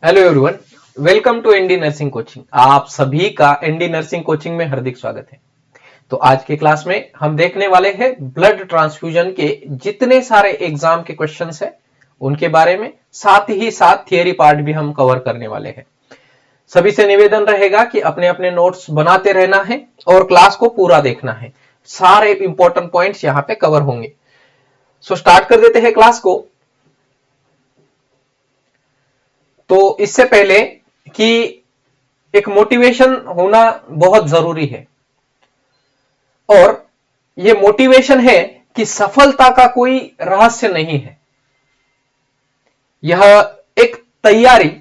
Hello everyone, welcome to ND nursing coaching. आप सभी का एनडी नर्सिंग कोचिंग में हार्दिक स्वागत है। तो आज के क्लास में हम देखने वाले हैं ब्लड ट्रांसफ्यूजन के जितने सारे एग्जाम के क्वेश्चंस हैं उनके बारे में, साथ ही साथ थियरी पार्ट भी हम कवर करने वाले हैं। सभी से निवेदन रहेगा कि अपने अपने नोट्स बनाते रहना है और क्लास को पूरा देखना है। सारे इंपॉर्टेंट पॉइंट्स यहाँ पे कवर होंगे। सो स्टार्ट कर देते हैं क्लास को। तो इससे पहले कि एक मोटिवेशन होना बहुत जरूरी है, और ये मोटिवेशन है कि सफलता का कोई रहस्य नहीं है। यह एक तैयारी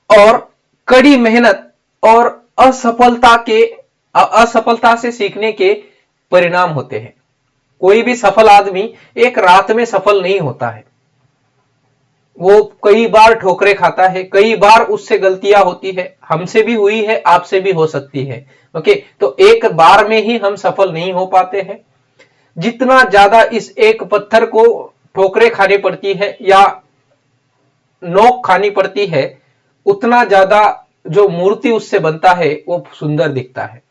और कड़ी मेहनत और असफलता से सीखने के परिणाम होते हैं। कोई भी सफल आदमी एक रात में सफल नहीं होता है। वो कई बार ठोकरें खाता है, कई बार उससे गलतियां होती है, हमसे भी हुई है, आपसे भी हो सकती है। ओके, तो एक बार में ही हम सफल नहीं हो पाते हैं। जितना ज्यादा इस एक पत्थर को ठोकरें खानी पड़ती है या नोक खानी पड़ती है, उतना ज्यादा जो मूर्ति उससे बनता है वो सुंदर दिखता है।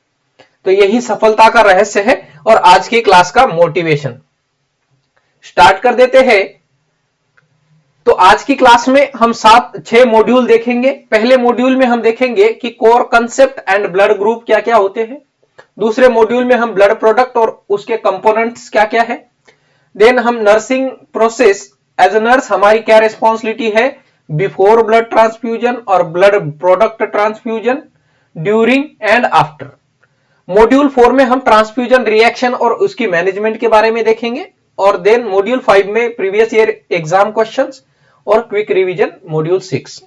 तो यही सफलता का रहस्य है और आज की क्लास का मोटिवेशन। स्टार्ट कर देते हैं। तो आज की क्लास में हम 6 मॉड्यूल देखेंगे। पहले मॉड्यूल में हम देखेंगे कि core concept and blood group क्या क्या होते हैं। दूसरे मॉड्यूल में हम ब्लड प्रोडक्ट और उसके कंपोनेंट्स क्या क्या है। देन हम nursing process, as a nurse हमारी क्या रिस्पॉन्सिबिलिटी है बिफोर ब्लड ट्रांसफ्यूजन और blood product transfusion, during and after. Module 4 में हम ट्रांसफ्यूजन रिएक्शन और उसकी मैनेजमेंट के बारे में देखेंगे। और देन मॉड्यूल 5 में प्रीवियस ईयर एग्जाम क्वेश्चंस और क्विक रिवीजन मॉड्यूल 6।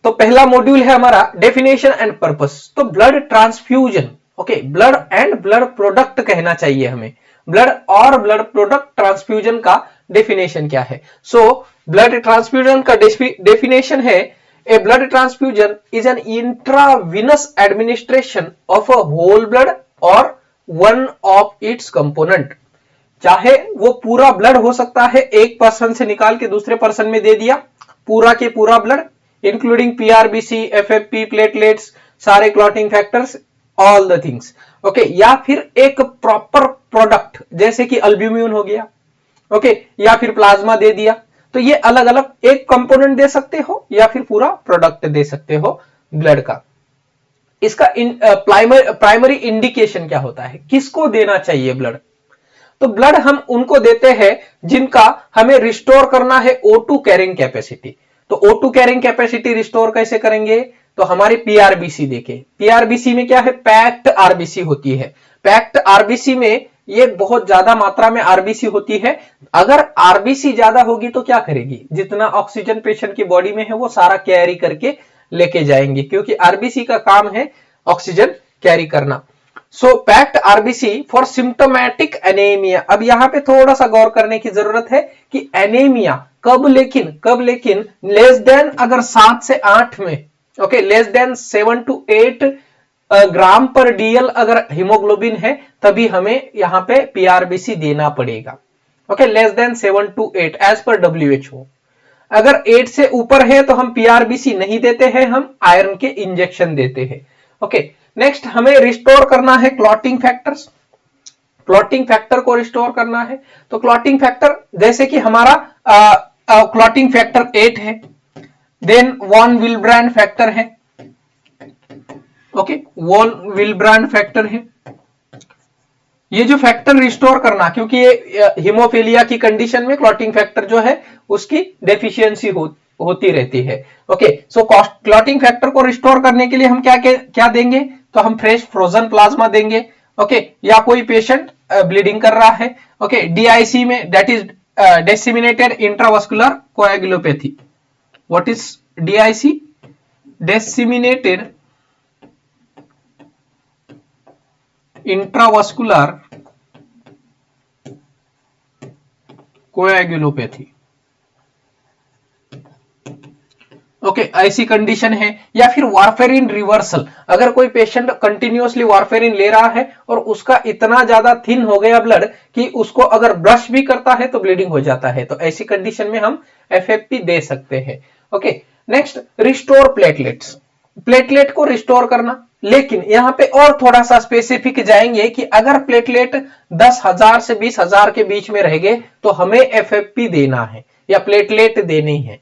तो पहला मॉड्यूल है हमारा डेफिनेशन एंड पर्पस। तो blood transfusion, okay, blood and blood product कहना चाहिए हमें। ब्लड और ब्लड प्रोडक्ट ट्रांसफ्यूजन का डेफिनेशन क्या है। सो ब्लड ट्रांसफ्यूजन का डेफिनेशन है a blood transfusion is an intravenous administration of a whole blood और वन ऑफ इट्स कंपोनेंट। चाहे वो पूरा ब्लड हो सकता है, एक पर्सन से निकाल के दूसरे पर्सन में दे दिया, पूरा के पूरा blood including PRBC, FFP, platelets, सारे clotting factors, all the things. Okay, या फिर एक प्रॉपर प्रोडक्ट जैसे कि अल्ब्यूमिन हो गया, ओके, या फिर प्लाज्मा दे दिया। तो ये अलग अलग एक कंपोनेंट दे सकते हो या फिर पूरा प्रोडक्ट दे सकते हो ब्लड का। इसका प्राइमरी इंडिकेशन क्या होता है, किसको देना चाहिए ब्लड। तो ब्लड हम उनको देते हैं जिनका हमें रिस्टोर करना है O2 कैरिंग कैपेसिटी। तो O2 कैरिंग कैपेसिटी रिस्टोर कैसे करेंगे, तो हमारी पीआरबीसी देखे। पीआरबीसी में क्या है, पैक्ड आरबीसी होती है। पैक्ड आरबीसी में ये बहुत ज्यादा मात्रा में आरबीसी होती है। अगर आरबीसी ज्यादा होगी तो क्या करेगी, जितना ऑक्सीजन पेशेंट की बॉडी में है वो सारा कैरी करके लेके जाएंगे, क्योंकि आरबीसी का काम है ऑक्सीजन कैरी करना। So packed RBC for symptomatic anaemia. अब यहां पे थोड़ा सा गौर करने की जरूरत है कि एनीमिया कब लेकिन लेस देन अगर 7 से 8 में, ओके, लेस देन 7 to 8 ग्राम पर डीएल अगर हीमोग्लोबिन है तभी हमें यहां पे पीआरबीसी देना पड़ेगा। Okay, less than 7 to 8 as per WHO. अगर 8 से ऊपर है तो हम पीआरबीसी नहीं देते हैं, हम आयरन के इंजेक्शन देते हैं। ओके, नेक्स्ट हमें रिस्टोर करना है क्लॉटिंग फैक्टर्स। क्लॉटिंग फैक्टर को रिस्टोर करना है। तो क्लॉटिंग फैक्टर जैसे कि हमारा क्लॉटिंग फैक्टर 8 है, देन वॉन विलब्रैंड फैक्टर है, ओके, वॉन विलब्रैंड फैक्टर है। ये जो फैक्टर रिस्टोर करना, क्योंकि ये हीमोफीलिया की कंडीशन में क्लॉटिंग फैक्टर जो है उसकी डेफिशिएंसी होती रहती है। ओके, सो क्लॉटिंग फैक्टर को रिस्टोर करने के लिए हम क्या देंगे, तो हम फ्रेश फ्रोजन प्लाज्मा देंगे। ओके, या कोई पेशेंट ब्लीडिंग कर रहा है, ओके, डीआईसी में, that is disseminated intravascular कोएगुलोपैथी। What is DIC, disseminated intravascular कोएगुलोपैथी। Okay ऐसी कंडीशन है। या फिर वारफेरिन रिवर्सल, अगर कोई पेशेंट कंटिन्यूअसली वारफेरिन ले रहा है और उसका इतना ज्यादा थिन हो गया ब्लड कि उसको अगर ब्रश भी करता है तो ब्लीडिंग हो जाता है, तो ऐसी कंडीशन में हम एफएफपी दे सकते हैं। Okay, next restore platelets, platelet को रिस्टोर करना। लेकिन यहां पे और थोड़ा सा स्पेसिफिक जाएंगे कि अगर प्लेटलेट 10,000 से 20,000 के बीच में रह गए तो हमें एफएफपी देना है या प्लेटलेट देनी है।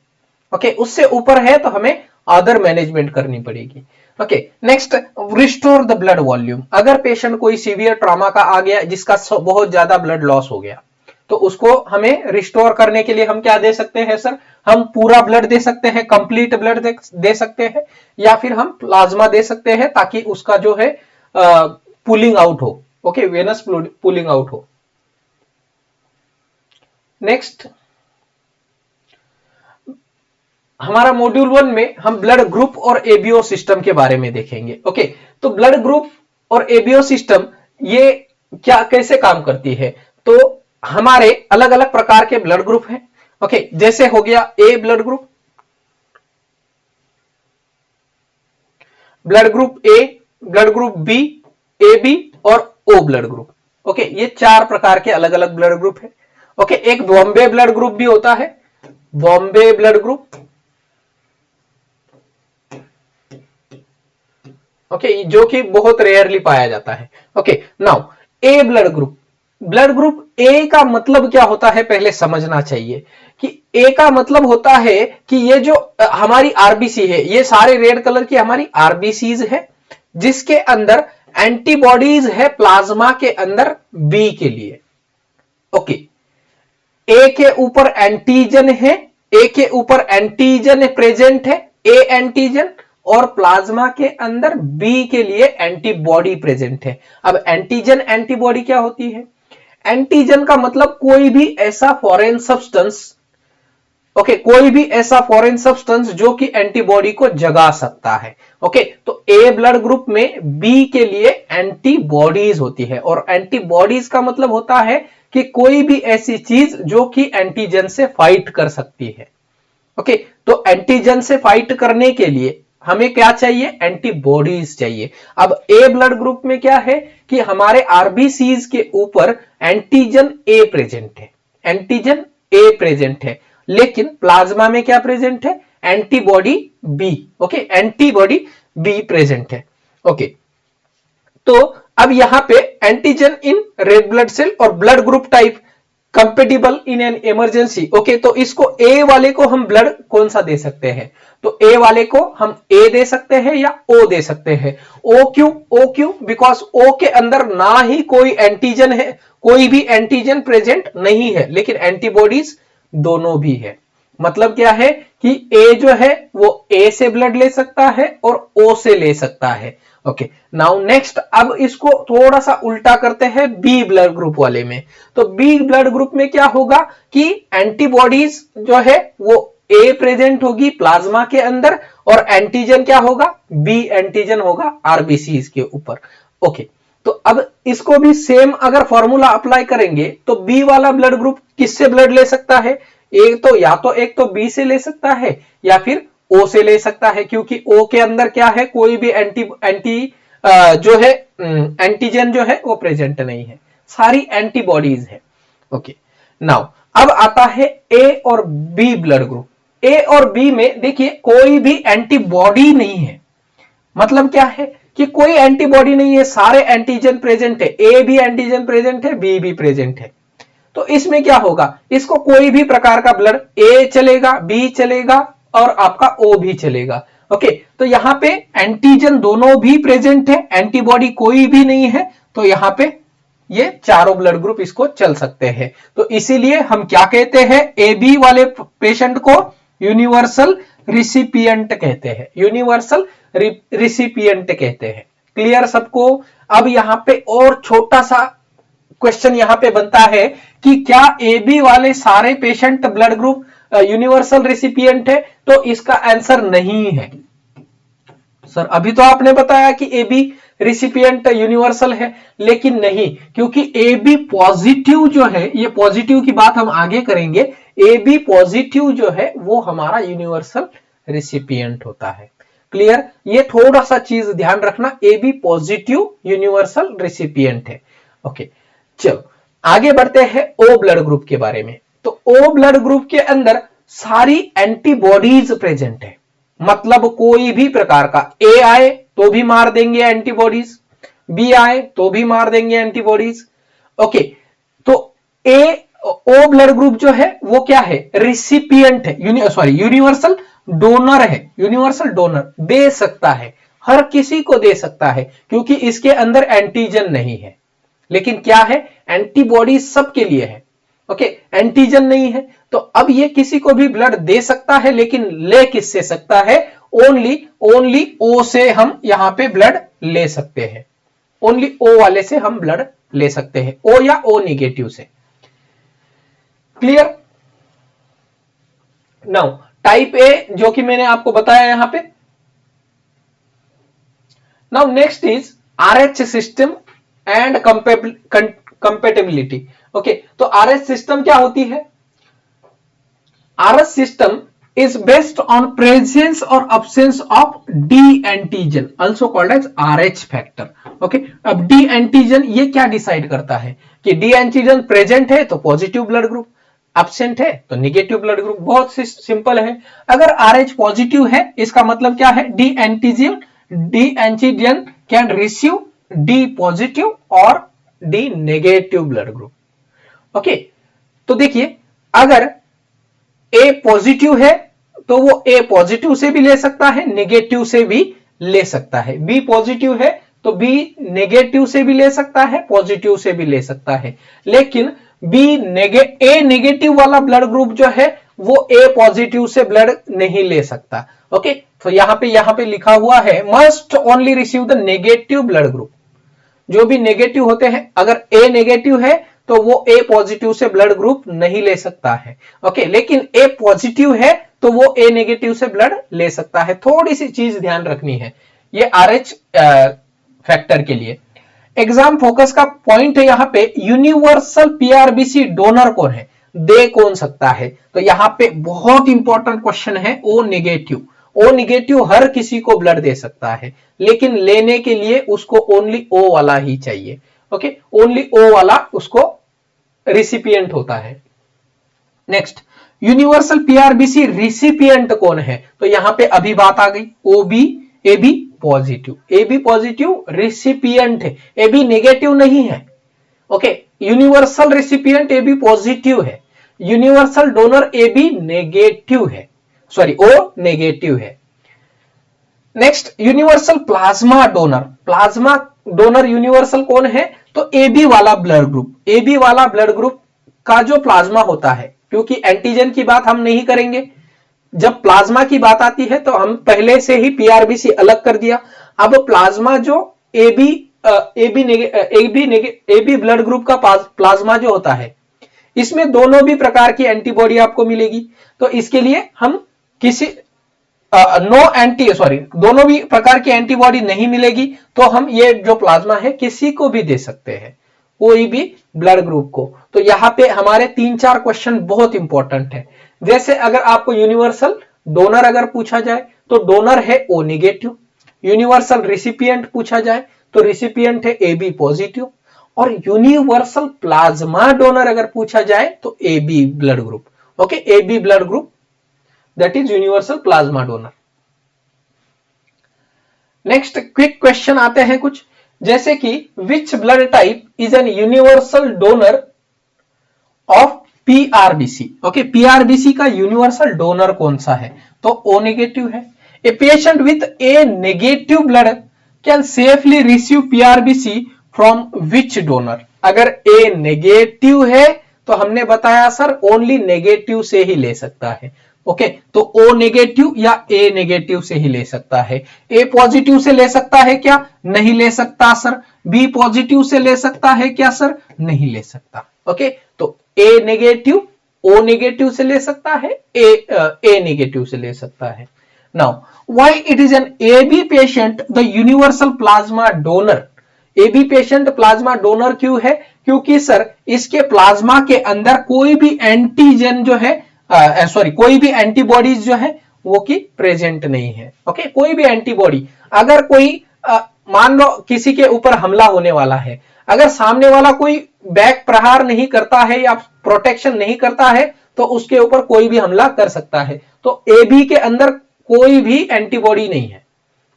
ओके, उससे ऊपर है तो हमें अदर मैनेजमेंट करनी पड़ेगी। Okay, next restore the blood volume, अगर पेशेंट कोई सीवियर ट्रॉमा का आ गया जिसका बहुत ज्यादा ब्लड लॉस हो गया तो उसको हमें रिस्टोर करने के लिए हम क्या दे सकते हैं सर, हम पूरा ब्लड दे सकते हैं, कंप्लीट ब्लड दे सकते हैं, या फिर हम प्लाज्मा दे सकते हैं ताकि उसका जो है पुलिंग आउट हो। ओके, वेनस पुलिंग आउट हो। नेक्स्ट हमारा मॉड्यूल 1 में हम ब्लड ग्रुप और एबीओ सिस्टम के बारे में देखेंगे। ओके, तो ब्लड ग्रुप और एबीओ सिस्टम ये क्या कैसे काम करती है, तो हमारे अलग अलग प्रकार के ब्लड ग्रुप हैं। ओके, जैसे हो गया A blood group, blood group A, blood group B, A B और ओ ब्लड ग्रुप। ओके, ये 4 प्रकार के अलग अलग ब्लड ग्रुप है। ओके, एक बॉम्बे ब्लड ग्रुप भी होता है, बॉम्बे ब्लड ग्रुप। ओके, जो कि बहुत रेयरली पाया जाता है। ओके, नाउ ए ब्लड ग्रुप, ब्लड ग्रुप ए का मतलब क्या होता है पहले समझना चाहिए कि ए का मतलब होता है कि ये जो हमारी आरबीसी है, ये सारे रेड कलर की हमारी आरबीसीज है जिसके अंदर एंटीबॉडीज है प्लाज्मा के अंदर बी के लिए। ओके, ए के ऊपर एंटीजन है, ए के ऊपर एंटीजन प्रेजेंट है, ए एंटीजन, और प्लाज्मा के अंदर बी के लिए एंटीबॉडी प्रेजेंट है। अब एंटीजन एंटीबॉडी क्या होती है, एंटीजन का मतलब कोई भी ऐसा फॉरेन सब्सटेंस, ओके, कोई भी ऐसा फॉरेन सब्सटेंस जो कि एंटीबॉडी को जगा सकता है। ओके, तो ए ब्लड ग्रुप में बी के लिए एंटीबॉडीज होती है, और एंटीबॉडीज का मतलब होता है कि कोई भी ऐसी चीज जो कि एंटीजन से फाइट कर सकती है। ओके, तो एंटीजन से फाइट करने के लिए हमें क्या चाहिए, एंटीबॉडीज चाहिए। अब ए ब्लड ग्रुप में क्या है कि हमारे आरबीसीज के ऊपर एंटीजन ए प्रेजेंट है, एंटीजन ए प्रेजेंट है, लेकिन प्लाज्मा में क्या प्रेजेंट है, antibody B. Okay, antibody B present है। ओके, तो अब यहां पे antigen in red blood cell और blood group type compatible in an emergency. Okay, तो इसको ए वाले को हम ब्लड कौन सा दे सकते हैं, तो ए वाले को हम ए दे सकते हैं या ओ दे सकते हैं। ओ क्यों, ओ क्यों, बिकॉज ओ के अंदर ना ही कोई एंटीजन है, कोई भी एंटीजन प्रेजेंट नहीं है, लेकिन एंटीबॉडीज दोनों भी है। मतलब क्या है कि ए जो है वो ए से ब्लड ले सकता है और ओ से ले सकता है। ओके, नाउ नेक्स्ट अब इसको थोड़ा सा उल्टा करते हैं बी ब्लड ग्रुप वाले में। तो बी ब्लड ग्रुप में क्या होगा कि एंटीबॉडीज जो है वो ए प्रेजेंट होगी प्लाज्मा के अंदर, और एंटीजन क्या होगा, बी एंटीजन होगा आरबीसीज के ऊपर। ओके, तो अब इसको भी सेम अगर फॉर्मूला अप्लाई करेंगे तो बी वाला ब्लड ग्रुप किससे ब्लड ले सकता है, एक तो या तो एक तो बी से ले सकता है या फिर ओ से ले सकता है, क्योंकि ओ के अंदर क्या है, कोई भी एंटी जो है एंटीजन जो है वो प्रेजेंट नहीं है, सारी एंटीबॉडीज है। ओके, नाउ अब आता है ए और बी ब्लड ग्रुप। ए और बी में देखिए कोई भी एंटीबॉडी नहीं है, मतलब क्या है कि कोई एंटीबॉडी नहीं है, सारे एंटीजन प्रेजेंट है, ए भी एंटीजन प्रेजेंट है, बी भी प्रेजेंट है। तो इसमें क्या होगा, इसको कोई भी प्रकार का ब्लड ए चलेगा, बी चलेगा और आपका ओ भी चलेगा। ओके, तो यहां पे एंटीजन दोनों भी प्रेजेंट है, एंटीबॉडी कोई भी नहीं है, तो यहां पे ये चारों ब्लड ग्रुप इसको चल सकते हैं। तो इसीलिए हम क्या कहते हैं, ए बी वाले पेशेंट को यूनिवर्सल रिसिपिएंट कहते हैं, यूनिवर्सल रिसिपिएंट कहते हैं। क्लियर सबको। अब यहां पे और छोटा सा क्वेश्चन यहां पे बनता है कि क्या ए बी वाले सारे patient blood group universal recipient है, तो इसका आंसर नहीं है। सर अभी तो आपने बताया कि ए बी रिसिपिएंट यूनिवर्सल है, लेकिन नहीं, क्योंकि ए बी पॉजिटिव जो है, ये पॉजिटिव की बात हम आगे करेंगे, ए बी पॉजिटिव जो है वो हमारा यूनिवर्सल रिसिपिएंट होता है। क्लियर? ये थोड़ा सा चीज ध्यान रखना, A B positive universal recipient है। ओके, चलो आगे बढ़ते हैं ओ ब्लड ग्रुप के बारे में। तो ओ ब्लड ग्रुप के अंदर सारी एंटीबॉडीज प्रेजेंट है, मतलब कोई भी प्रकार का ए आए तो भी मार देंगे एंटीबॉडीज, बी आए तो भी मार देंगे एंटीबॉडीज। ओके, तो ए ओ ब्लड ग्रुप जो है वो क्या है? रिसिपिएंट है, यूनिवर्सल डोनर है। यूनिवर्सल डोनर दे सकता है, हर किसी को दे सकता है, क्योंकि इसके अंदर एंटीजन नहीं है। लेकिन क्या है? एंटीबॉडी सबके लिए है। ओके, एंटीजन नहीं है, तो अब ये किसी को भी ब्लड दे सकता है, लेकिन ले किससे सकता है? ओनली ओ से हम यहां पे ब्लड ले सकते हैं। ओनली ओ वाले से हम ब्लड ले सकते हैं, ओ या ओ निगेटिव से। क्लियर? नाउ टाइप ए जो कि मैंने आपको बताया यहां पे। Now next is RH system and compatibility. Okay, तो आरएच सिस्टम क्या होती है? RH system is based on presence or absence of D antigen, also called as RH factor. Okay, अब D antigen ये क्या डिसाइड करता है कि D antigen प्रेजेंट है तो पॉजिटिव ब्लड ग्रुप, एब्सेंट है तो निगेटिव ब्लड ग्रुप। बहुत सिंपल है। अगर RH पॉजिटिव है इसका मतलब क्या है? D antigen can receive D positive और D negative blood group. Okay, तो देखिए अगर ए पॉजिटिव है तो वो ए पॉजिटिव से भी ले सकता है, नेगेटिव से भी ले सकता है। बी पॉजिटिव है तो बी नेगेटिव से भी ले सकता है, पॉजिटिव से भी ले सकता है। लेकिन ए नेगेटिव वाला ब्लड ग्रुप जो है वो ए पॉजिटिव से ब्लड नहीं ले सकता। ओके, तो यहां पे लिखा हुआ है must only receive the negative blood group. जो भी नेगेटिव होते हैं, अगर ए नेगेटिव है तो वो ए पॉजिटिव से ब्लड ग्रुप नहीं ले सकता है। ओके, लेकिन ए पॉजिटिव है तो वो ए नेगेटिव से ब्लड ले सकता है। थोड़ी सी चीज ध्यान रखनी है ये आरएच फैक्टर के लिए। एग्जाम फोकस का पॉइंट है यहां पे, यूनिवर्सल पीआरबीसी डोनर कौन है, दे कौन सकता है? तो यहां पे बहुत इंपॉर्टेंट क्वेश्चन है। ओ निगेटिव, ओ निगेटिव हर किसी को ब्लड दे सकता है, लेकिन लेने के लिए उसको ओनली ओ वाला ही चाहिए। ओके, ओनली ओ वाला उसको रिसिपिएंट होता है। नेक्स्ट, यूनिवर्सल पीआरबीसी रिसिपिएंट कौन है? तो यहां पे अभी बात आ गई, O B AB positive, AB positive recipient है, एबी नेगेटिव नहीं है। Okay, universal recipient AB positive है, यूनिवर्सल डोनर एबी नेगेटिव है, ओ नेगेटिव है। Next, universal plasma donor, plasma donor universal कौन है? तो एबी वाला ब्लड ग्रुप, एबी वाला ब्लड ग्रुप का जो प्लाज्मा होता है, क्योंकि एंटीजन की बात हम नहीं करेंगे, जब प्लाज्मा की बात आती है तो हम पहले से ही पीआरबीसी अलग कर दिया। अब प्लाज्मा जो एबी ब्लड ग्रुप का प्लाज्मा जो होता है, इसमें दोनों भी प्रकार की एंटीबॉडी आपको मिलेगी। तो इसके लिए हम दोनों भी प्रकार की एंटीबॉडी नहीं मिलेगी, तो हम ये जो प्लाज्मा है किसी को भी दे सकते हैं, कोई भी ब्लड ग्रुप को। तो यहां पे हमारे 3-4 क्वेश्चन बहुत इंपॉर्टेंट है। जैसे अगर आपको यूनिवर्सल डोनर अगर पूछा जाए तो डोनर है ओ निगेटिव, यूनिवर्सल रिसिपिएंट पूछा जाए तो रिसिपिएंट है ए बी पॉजिटिव, और यूनिवर्सल प्लाज्मा डोनर अगर पूछा जाए तो A B blood group. Okay, A B blood group, that is universal plasma donor. Next quick question आते हैं कुछ, जैसे कि which blood type is an universal donor of PRBC. Okay, PRBC का यूनिवर्सल डोनर कौन सा है? तो ओ नेगेटिव है। A patient with A negative blood can safely receive PRBC from which donor? अगर ए नेगेटिव है तो हमने बताया सर ओनली नेगेटिव से ही ले सकता है। ओके, तो ओ नेगेटिव या ए नेगेटिव से ही ले सकता है। ए पॉजिटिव से ले सकता है क्या? नहीं ले सकता सर। बी पॉजिटिव से ले सकता है क्या सर? नहीं ले सकता। ओके, तो ए नेगेटिव ओ नेगेटिव से ले सकता है, ए नेगेटिव से ले सकता है। Now why it is an AB patient the universal plasma donor? AB patient plasma donor क्यों है? क्योंकि सर इसके प्लाज्मा के अंदर कोई भी एंटीजन जो है कोई भी एंटीबॉडीज जो है वो की प्रेजेंट नहीं है। ओके, कोई भी एंटीबॉडी, अगर कोई मान लो किसी के ऊपर हमला होने वाला है, अगर सामने वाला कोई बैक प्रहार नहीं करता है या प्रोटेक्शन नहीं करता है तो उसके ऊपर कोई भी हमला कर सकता है। तो एबी के अंदर कोई भी एंटीबॉडी नहीं है,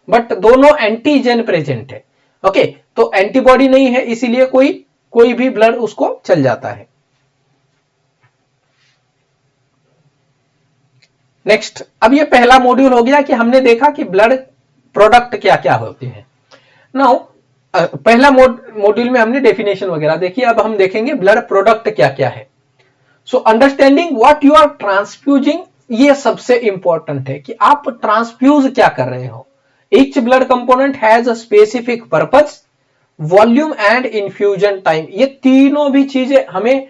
बट दोनों एंटीजन प्रेजेंट है। ओके, तो एंटीबॉडी नहीं है इसीलिए कोई भी ब्लड उसको चल जाता है। नेक्स्ट, अब ये पहला मॉड्यूल हो गया कि हमने देखा कि ब्लड प्रोडक्ट क्या क्या होते हैं। नाउ पहला मॉड्यूल में हमने डेफिनेशन वगैरह देखी, अब हम देखेंगे ब्लड प्रोडक्ट क्या क्या है। So understanding what you are transfusing, ये सबसे इंपॉर्टेंट है कि आप ट्रांसफ्यूज क्या कर रहे हो। Each blood component has a specific purpose, volume and infusion time, ये तीनों भी चीजें हमें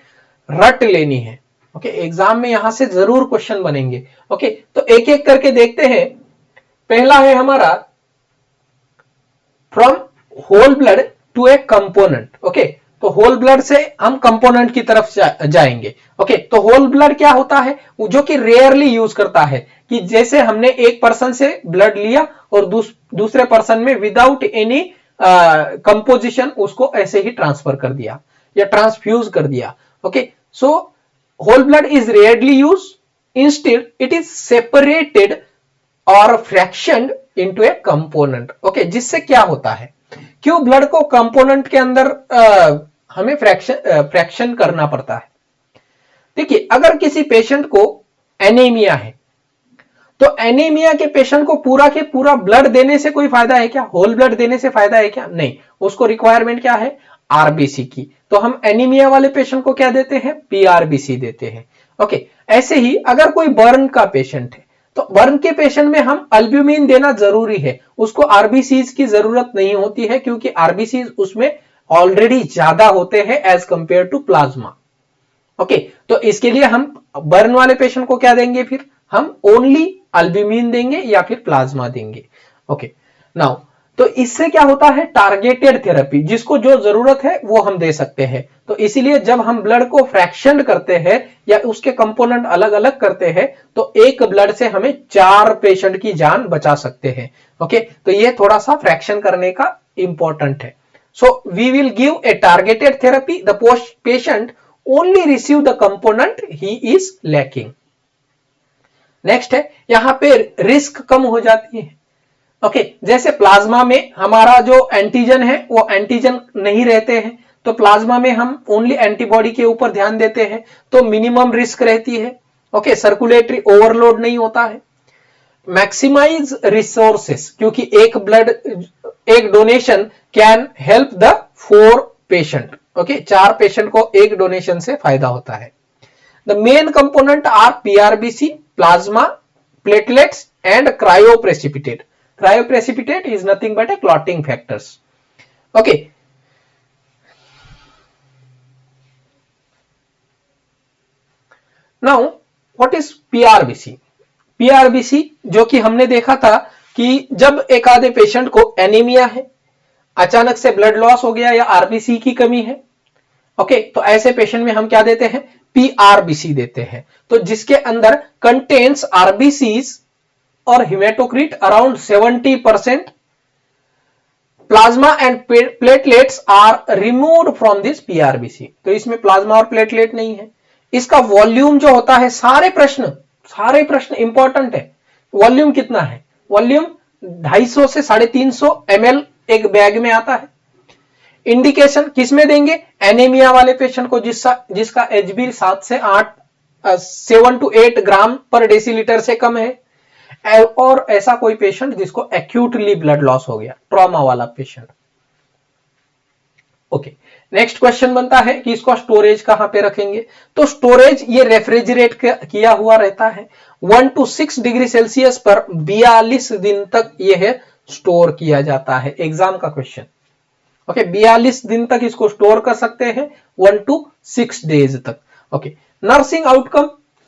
रट लेनी है। ओके, एग्जाम में यहां से जरूर क्वेश्चन बनेंगे। ओके, तो एक एक करके देखते हैं। पहला है हमारा from whole blood to a component. Okay, तो होल ब्लड से हम कंपोनेंट की तरफ जाएंगे। ओके, तो होल ब्लड क्या होता है, जो कि रेयरली यूज करता है, कि जैसे हमने एक पर्सन से ब्लड लिया और दूसरे पर्सन में विदाउट एनी कंपोजिशन उसको ऐसे ही ट्रांसफर कर दिया या ट्रांसफ्यूज कर दिया। Okay, so whole blood is rarely use, instead it is separated और fractioned into a component. Okay, जिससे क्या होता है, क्यों ब्लड को कंपोनेंट के अंदर हमें फ्रैक्शन करना पड़ता है। देखिए, अगर किसी पेशेंट को एनीमिया है तो एनीमिया के पेशेंट को पूरा के पूरा ब्लड देने से कोई फायदा है क्या, होल ब्लड देने से फायदा है क्या, नहीं। उसको रिक्वायरमेंट क्या है, आरबीसी की। तो हम एनीमिया वाले पेशेंट को क्या देते हैं, पीआरबीसी देते हैं। ओके, ऐसे ही अगर कोई बर्न का पेशेंट है तो बर्न के पेशेंट में हम अल्ब्यूमिन देना जरूरी है, उसको आरबीसीज की जरूरत नहीं होती है क्योंकि आरबीसीज उसमें ऑलरेडी ज्यादा होते हैं as compare to plasma. Okay, तो इसके लिए हम बर्न वाले पेशेंट को क्या देंगे, फिर हम ओनली अल्ब्यूमिन देंगे या फिर प्लाज्मा देंगे। ओके, नाउ तो इससे क्या होता है, टारगेटेड थेरेपी, जिसको जो जरूरत है वो हम दे सकते हैं। तो इसीलिए जब हम ब्लड को फ्रैक्शन करते हैं या उसके कंपोनेंट अलग अलग करते हैं तो एक ब्लड से हमें 4 पेशेंट की जान बचा सकते हैं। ओके, तो ये थोड़ा सा फ्रैक्शन करने का इंपॉर्टेंट है। So we will give a targeted therapy, the patient only receive the component he is lacking. Next है, यहां पे रिस्क कम हो जाती है। ओके, जैसे प्लाज्मा में हमारा जो एंटीजन है वो एंटीजन नहीं रहते हैं, तो प्लाज्मा में हम ओनली एंटीबॉडी के ऊपर ध्यान देते हैं, तो मिनिमम रिस्क रहती है। ओके, सर्कुलेटरी ओवरलोड नहीं होता है। मैक्सिमाइज रिसोर्सेस, क्योंकि एक donation can help the 4 patient. Okay, 4 patient को एक डोनेशन से फायदा होता है। The main component are PRBC, plasma, platelets and cryoprecipitate. Cryoprecipitate is nothing but a clotting factors. Okay. Now, what is PRBC? PRBC जो कि हमने देखा था कि जब एक आधे पेशेंट को एनीमिया है, अचानक से ब्लड लॉस हो गया या आरबीसी की कमी है, ओके, तो ऐसे पेशेंट में हम क्या देते हैं, पीआरबीसी देते हैं। तो जिसके अंदर कंटेन्स आरबीसीज और haematocrit around 70%, plasma and platelets are removed from this PRBC. तो इसमें प्लाज्मा और प्लेटलेट नहीं है। इसका वॉल्यूम जो होता है, सारे प्रश्न इंपॉर्टेंट है। वॉल्यूम कितना है, वॉल्यूम 250 से 350 ml एक बैग में आता है। इंडिकेशन किसमें देंगे, एनीमिया वाले पेशेंट को जिसका एचबी 7 to 8 ग्राम पर डेसीलीटर से कम है, और ऐसा कोई पेशेंट जिसको एक्यूटली ब्लड लॉस हो गया, ट्रॉमा वाला पेशेंट। ओके, नेक्स्ट क्वेश्चन बनता है कि इसको स्टोरेज कहां पे रखेंगे। तो स्टोरेज ये रेफ्रिजरेट किया हुआ रहता है 1 to 6 डिग्री सेल्सियस पर 42 दिन तक यह स्टोर किया जाता है। एग्जाम का क्वेश्चन। ओके, 42 दिन तक इसको स्टोर कर सकते हैं, 1 to 6 डेज तक। ओके,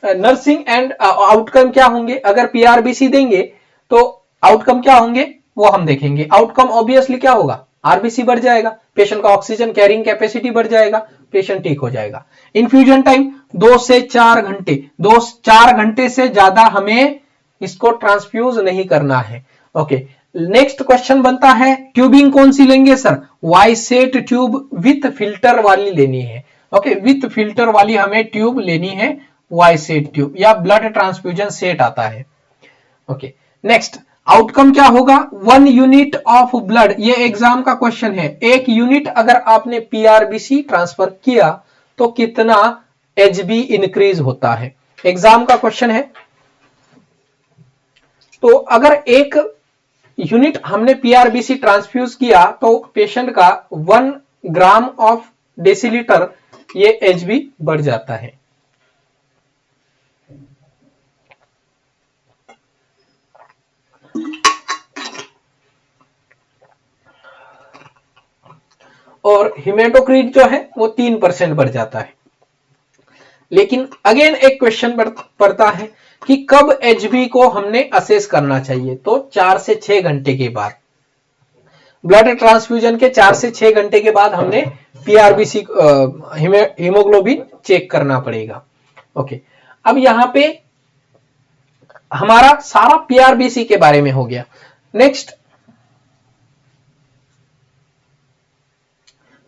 नर्सिंग एंड आउटकम क्या होंगे, अगर पीआरबीसी देंगे तो आउटकम क्या होंगे वो हम देखेंगे। आउटकम ऑब्वियसली क्या होगा, आरबीसी बढ़ जाएगा, पेशेंट का ऑक्सीजन कैरिंग कैपेसिटी बढ़ जाएगा, पेशेंट ठीक हो जाएगा। इन्फ्यूजन टाइम 2 से 4 घंटे, 4 घंटे से ज्यादा हमें इसको ट्रांसफ्यूज नहीं करना है। ओके, नेक्स्ट क्वेश्चन बनता है ट्यूबिंग कौन सी लेंगे सर, वाइसेट ट्यूब विथ फिल्टर वाली लेनी है। ओके, विथ फिल्टर वाली हमें ट्यूब लेनी है, वाइसेट ट्यूब या ब्लड ट्रांसफ्यूजन सेट आता है। ओके, नेक्स्ट आउटकम क्या होगा, 1 यूनिट ऑफ ब्लड, ये एग्जाम का क्वेश्चन है, 1 यूनिट अगर आपने पीआरबीसी ट्रांसफर किया तो कितना एचबी इंक्रीज होता है, एग्जाम का क्वेश्चन है। तो अगर 1 यूनिट हमने पीआरबीसी ट्रांसफ्यूज किया तो पेशेंट का 1 ग्राम ऑफ डेसीलीटर ये एचबी बढ़ जाता है। और हिमेटोक्रीट जो है वो 3% बढ़ जाता है। लेकिन अगेन एक क्वेश्चन पड़ता है कि कब एचबी को हमने असेस करना चाहिए, तो 4 से 6 घंटे के बाद, ब्लड ट्रांसफ्यूजन के 4 से 6 घंटे के बाद हमने पीआरबीसी हीमोग्लोबिन चेक करना पड़ेगा। ओके, अब यहां पे हमारा सारा पीआरबीसी के बारे में हो गया। Next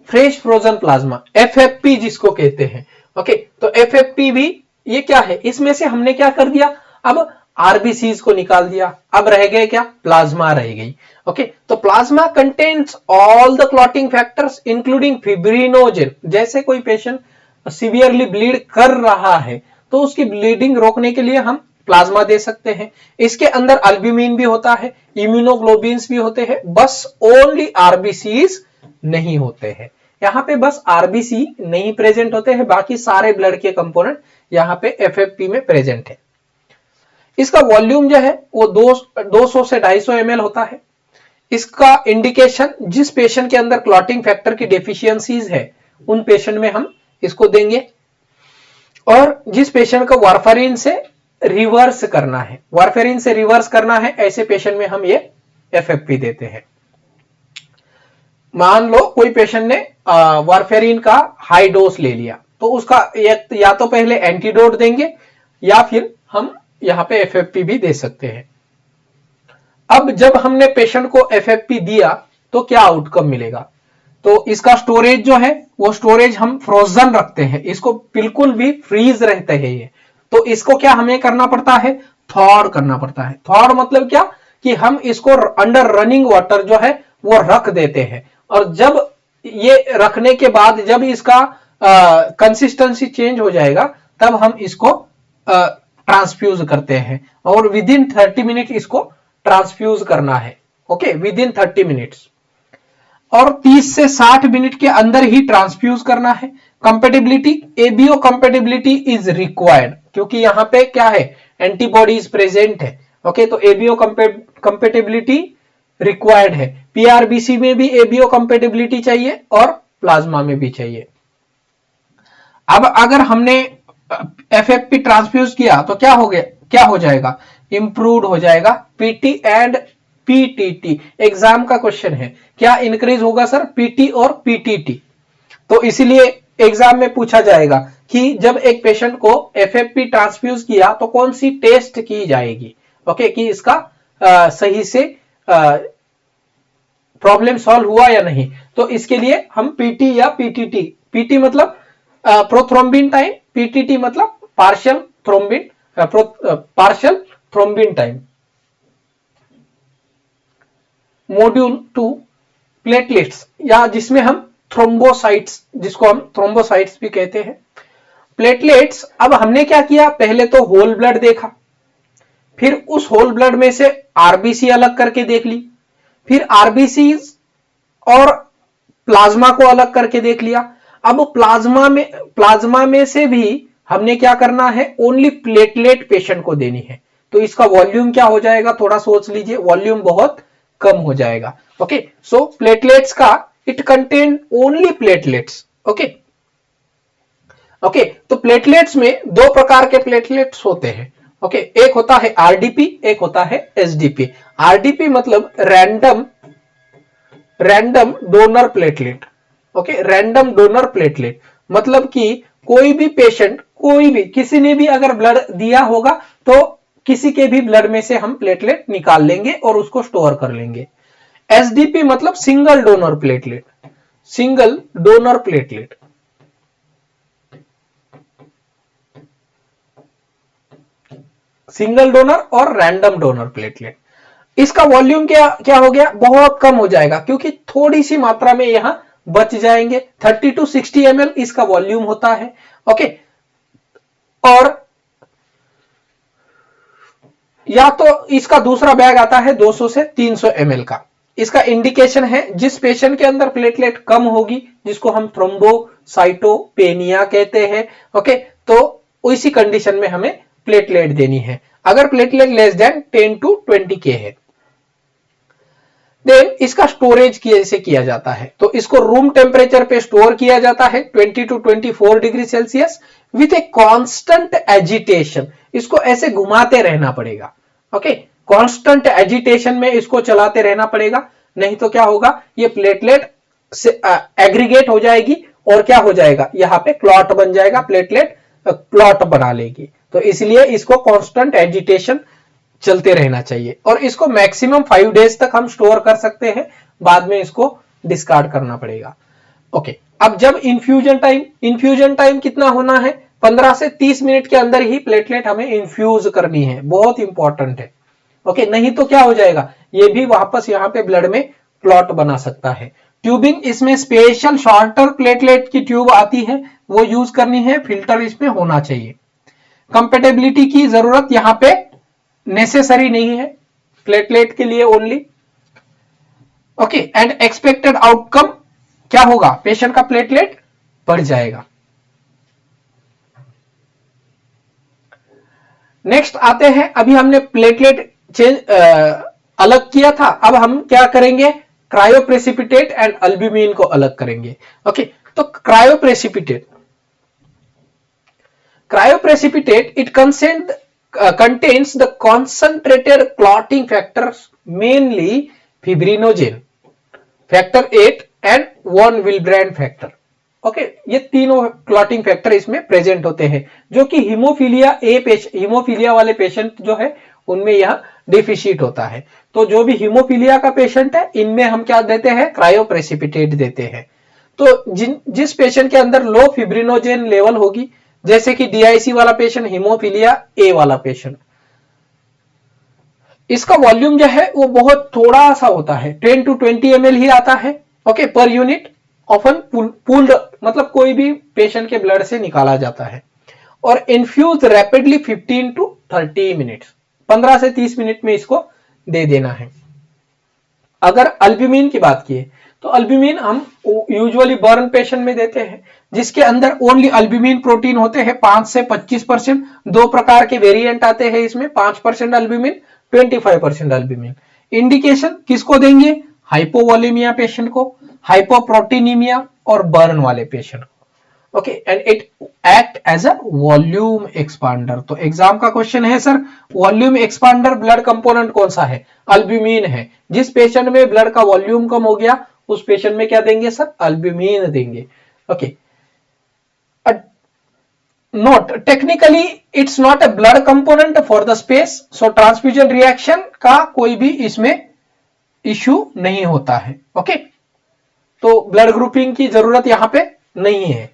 fresh frozen plasma, FFP जिसको कहते हैं। ओके, तो एफएफपी भी ये क्या है, इसमें से हमने क्या कर दिया, अब आरबीसीज को निकाल दिया, अब रह गए क्या, प्लाज्मा रह गई। ओके, तो plasma contains all the clotting factors including fibrinogen. जैसे कोई पेशेंट सीवियरली ब्लीड कर रहा है तो उसकी ब्लीडिंग रोकने के लिए हम प्लाज्मा दे सकते हैं। इसके अंदर अल्ब्यूमिन भी होता है, इम्यूनोग्लोबिन्स भी होते हैं, बस ओनली आरबीसीज नहीं होते हैं। यहाँ पे बस आरबीसी नहीं प्रेजेंट होते हैं, बाकी सारे ब्लड के कंपोनेंट यहाँ पे एफएफपी में प्रेजेंट है। इसका वॉल्यूम जो है वो 200 से 250 ml होता है। इसका इंडिकेशन, जिस पेशेंट के अंदर क्लॉटिंग फैक्टर की डेफिशिएंसीज है उन पेशेंट में हम इसको देंगे, और जिस पेशेंट को वारफारिन से रिवर्स करना है, वारफारिन से रिवर्स करना है, ऐसे पेशेंट में हम ये एफएफपी देते हैं। मान लो कोई पेशेंट ने वारफेरिन का हाई डोज ले लिया तो उसका या तो पहले एंटीडोट देंगे या फिर हम यहां पे एफएफपी भी दे सकते हैं। अब जब हमने पेशेंट को एफएफपी दिया तो क्या आउटकम मिलेगा, तो इसका स्टोरेज जो है वो स्टोरेज हम फ्रोजन रखते हैं, इसको बिल्कुल भी फ्रीज रहते हैं ये। तो इसको क्या हमें करना पड़ता है, थॉर करना पड़ता है। थॉर मतलब क्या, कि हम इसको अंडर रनिंग वाटर जो है वो रख देते हैं, और जब ये रखने के बाद जब इसका कंसिस्टेंसी चेंज हो जाएगा तब हम इसको ट्रांसफ्यूज करते हैं, और विद इन 30 मिनट इसको ट्रांसफ्यूज करना है। ओके, विद इन 30 मिनट्स, और 30 से 60 मिनट के अंदर ही ट्रांसफ्यूज करना है। Compatibility, ABO compatibility is required, क्योंकि यहां पे क्या है, एंटीबॉडीज प्रेजेंट है। ओके, तो एबीओ कंपेटिबिलिटी रिक्वायर्ड है। पीआरबीसी में भी एबीओ कंपेटिबिलिटी चाहिए और प्लाज्मा में भी चाहिए। अब अगर हमने एफएफपी ट्रांसफ्यूज किया तो क्या हो गया, क्या हो जाएगा, इंप्रूव्ड हो जाएगा पीटी एंड पीटीटी। एग्जाम का क्वेश्चन है, क्या इंक्रीज होगा सर, पीटी और पीटीटी। तो इसीलिए एग्जाम में पूछा जाएगा कि जब एक पेशेंट को एफएफपी ट्रांसफ्यूज किया तो कौन सी टेस्ट की जाएगी। ओके, कि इसका सही से प्रॉब्लम सॉल्व हुआ या नहीं। तो इसके लिए हम पीटी या पीटीटी, पीटी मतलब प्रोथ्रोम्बिन टाइम, पीटीटी मतलब partial thrombin time. Module 2 platelets, या जिसमें हम थ्रोम्बोसाइट्स, जिसको हम थ्रोम्बोसाइट्स भी कहते हैं। प्लेटलेट्स, अब हमने क्या किया, पहले तो होल ब्लड देखा, फिर उस होल ब्लड में से आरबीसी अलग करके देख ली, फिर आरबीसी और प्लाज्मा को अलग करके देख लिया। अब प्लाज्मा में से भी हमने क्या करना है, ओनली प्लेटलेट पेशेंट को देनी है। तो इसका वॉल्यूम क्या हो जाएगा, थोड़ा सोच लीजिए, वॉल्यूम बहुत कम हो जाएगा। ओके, सो प्लेटलेट्स का it contain only platelets. Okay okay, तो प्लेटलेट्स में 2 प्रकार के प्लेटलेट्स होते हैं। ओके, एक होता है आरडीपी, एक होता है एसडीपी। आरडीपी मतलब random donor platelet. Okay, random donor platelet मतलब कि कोई भी पेशेंट, कोई भी, किसी ने भी अगर ब्लड दिया होगा तो किसी के भी ब्लड में से हम प्लेटलेट निकाल लेंगे और उसको स्टोर कर लेंगे। एसडीपी मतलब single donor platelet, single donor platelet. Single donor और रैंडम डोनर प्लेटलेट, इसका वॉल्यूम क्या क्या हो गया, बहुत कम हो जाएगा क्योंकि थोड़ी सी मात्रा में यहां बच जाएंगे। 30 to 60 ml इसका वॉल्यूम होता है। ओके, और या तो इसका दूसरा बैग आता है 200 से 300 ml का। इसका इंडिकेशन है जिस पेशेंट के अंदर प्लेटलेट कम होगी, जिसको हम थ्रोम्बोसाइटोपेनिया कहते हैं। ओके, तो इसी कंडीशन में हमें प्लेटलेट देनी है। अगर प्लेटलेट लेस देन 10 to 20 के है, देन इसका स्टोरेज कैसे किया जाता है, तो इसको रूम टेम्परेचर पे स्टोर किया जाता है 20 to 24 degree Celsius with a constant agitation. इसको ऐसे घुमाते रहना पड़ेगा। ओके, कांस्टेंट एजिटेशन में इसको चलाते रहना पड़ेगा, नहीं तो क्या होगा, ये प्लेटलेट से एग्रीगेट हो जाएगी और क्या हो जाएगा, यहां पे क्लॉट बन जाएगा, प्लेटलेट क्लॉट बना लेगी। तो इसलिए इसको कांस्टेंट एजिटेशन चलते रहना चाहिए और इसको मैक्सिमम 5 डेज तक हम स्टोर कर सकते हैं, बाद में इसको डिस्कार्ड करना पड़ेगा। ओके, अब जब इंफ्यूजन टाइम कितना होना है, 15 से 30 मिनट के अंदर ही प्लेटलेट हमें इंफ्यूज करनी है, बहुत इंपॉर्टेंट है। ओके, नहीं तो क्या हो जाएगा, ये भी वापस यहां पे ब्लड में क्लॉट बना सकता है। ट्यूबिंग, इसमें स्पेशल शॉर्टर प्लेटलेट की ट्यूब आती है, वो यूज करनी है, फिल्टर इसमें होना चाहिए। कंपेटेबिलिटी की जरूरत यहां पे नेसेसरी नहीं है, प्लेटलेट के लिए only. Okay, and expected outcome क्या होगा, पेशेंट का प्लेटलेट बढ़ जाएगा। नेक्स्ट आते हैं, अभी हमने प्लेटलेट अलग किया था, अब हम क्या करेंगे, क्रायोप्रेसिपिटेट एंड अल्ब्यूमिन को अलग करेंगे। ओके, तो cryoprecipitate it contains the concentrated clotting factors, mainly fibrinogen, factor 8 and von Willebrand factor। Okay, ये तीनों क्लॉटिंग फैक्टर इसमें प्रेजेंट होते हैं, जो कि हीमोफीलिया वाले पेशेंट जो है उनमें यह डिफिशिट होता है। तो जो भी हीमोफीलिया का पेशेंट है, इनमें हम क्या देते हैं, क्रायोप्रेसिपिटेट देते हैं। तो जिस पेशेंट के अंदर लो फिब्रिनोजेन लेवल होगी, जैसे कि डीआईसी वाला पेशेंट, हीमोफीलिया ए वाला पेशेंट, इसका वॉल्यूम जो है वो बहुत थोड़ा सा होता है, 10 to 20 ml ही आता है। Okay, per unit, often pooled, मतलब कोई भी पेशेंट के ब्लड से निकाला जाता है, और इन्फ्यूज रैपिडली 15 to 30 मिनट्स, 15 से 30 मिनट में इसको दे देना है। अगर अल्ब्यूमिन की बात की तो अल्ब्यूमिन हम यूजुअली बर्न पेशेंट में देते हैं, जिसके अंदर ओनली अल्ब्यूमिन प्रोटीन होते हैं 5 से 25%। दो प्रकार के वेरिएंट आते हैं इसमें, 5% अल्ब्यूमिन, 25% अल्ब्यूमिन। इंडिकेशन किसको देंगे, हाइपोवोलेमिया पेशेंट को, हाइपोप्रोटीनीमिया और बर्न वाले पेशेंट को। Okay, and it act as a volume expander. तो एग्जाम का क्वेश्चन है, sir volume expander blood component कौन सा है, अल्ब्यूमिन है। जिस पेशेंट में ब्लड का वॉल्यूम कम हो गया, उस पेशेंट में क्या देंगे सर, अल्ब्यूमिन देंगे। Okay, note, technically it's not a blood component for the space, so transfusion reaction का कोई भी इसमें इश्यू नहीं होता है। ओके, तो ब्लड ग्रुपिंग की जरूरत यहां पे नहीं है।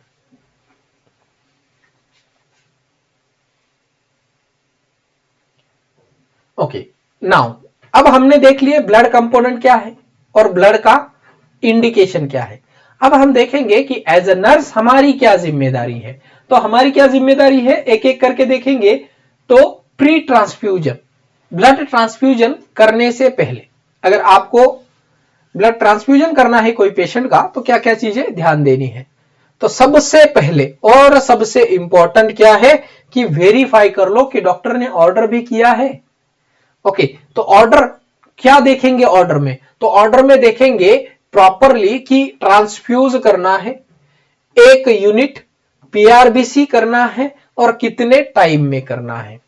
ओके, नाउ अब हमने देख लिए ब्लड कंपोनेंट क्या है और ब्लड का इंडिकेशन क्या है। अब हम देखेंगे कि एज अ नर्स हमारी क्या जिम्मेदारी है। तो हमारी क्या जिम्मेदारी है, एक एक करके देखेंगे। तो प्री ट्रांसफ्यूजन, ब्लड ट्रांसफ्यूजन करने से पहले, अगर आपको ब्लड ट्रांसफ्यूजन करना है कोई पेशेंट का, तो क्या क्या चीजें ध्यान देनी है। तो सबसे पहले और सबसे इंपॉर्टेंट क्या है कि वेरीफाई कर लो कि डॉक्टर ने ऑर्डर भी किया है। ओके, तो ऑर्डर क्या देखेंगे, ऑर्डर में तो ऑर्डर में देखेंगे प्रॉपरली कि ट्रांसफ्यूज करना है, 1 यूनिट पीआरबीसी करना है और कितने टाइम में करना है।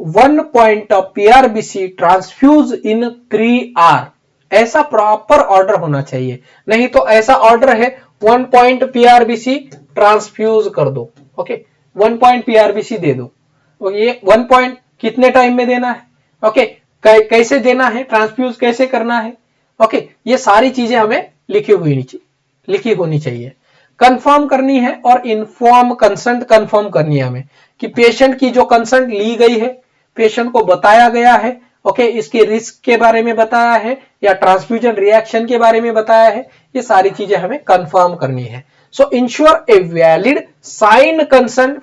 1 point of PRBC transfuse in 3 hour, ऐसा प्रॉपर ऑर्डर होना चाहिए। नहीं तो ऐसा ऑर्डर है 1 पॉइंट पीआरबीसी ट्रांसफ्यूज कर दो। ओके, 1 पॉइंट पीआरबीसी दे दो, ये 1 पॉइंट कितने टाइम में देना है, ओके, कैसे देना है, ट्रांसफ्यूज कैसे करना है, ओके, ये सारी चीजें हमें लिखी होनी चाहिए, कंफर्म करनी है और इन्फॉर्म कंसेंट कंफर्म करनी है हमें कि पेशेंट की जो कंसेंट ली गई है, पेशेंट को बताया गया है, ओके, इसके रिस्क के बारे में बताया है या ट्रांसफ्यूजन रिएक्शन के बारे में बताया है, ये सारी चीजें हमें कंफर्म करनी है। So ensure a valid sign consent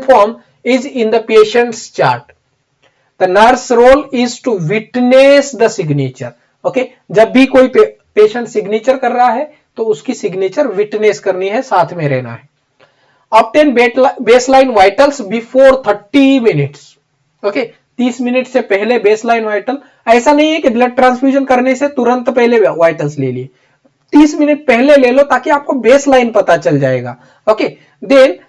form is in the patient's chart. The nurse role is to witness the signature. Okay, जब भी कोई पेशेंट सिग्नेचर कर रहा है तो उसकी सिग्नेचर विटनेस करनी है, साथ में रहना है। Obtain baseline vitals before 30 minutes. Okay, 30 minute से पहले बेसलाइन वाइटल, ऐसा नहीं है कि ब्लड ट्रांसफ्यूजन करने से तुरंत पहले वाइटल्स ले लिए, 30 मिनट पहले ले लो ताकि आपको बेसलाइन पता चल जाएगा। Okay, then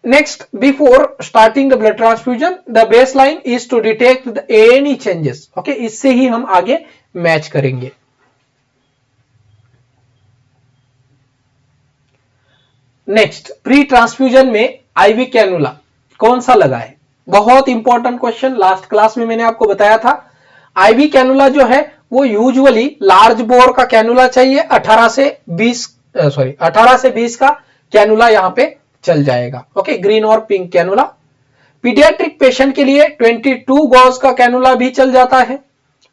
next, before starting the blood transfusion, the baseline is to detect any changes. Okay, इससे ही हम आगे मैच करेंगे। नेक्स्ट, प्री ट्रांसफ्यूजन में आईवी कैनुला कौन सा लगा है, बहुत इंपॉर्टेंट क्वेश्चन, लास्ट क्लास में मैंने आपको बताया था। आईवी कैनुला जो है वो यूजुअली लार्ज बोर का कैनुला चाहिए, 18 से 20 का कैनुला यहां पे चल जाएगा। ओके, ग्रीन और पिंक कैनुला। पीडियाट्रिक पेशेंट के लिए 22 गॉज का कैनुला भी चल जाता है।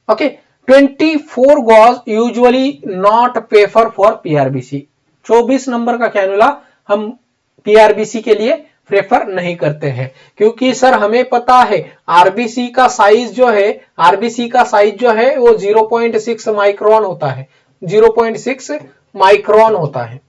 Okay, 24 gauge usually not prefer for PRBC, 24 number का कैनुला हम पीआरबीसी के लिए प्रेफर नहीं करते हैं, क्योंकि सर हमें पता है आरबीसी का साइज जो है वो 0.6 माइक्रोन होता है, 0.6 माइक्रोन होता है।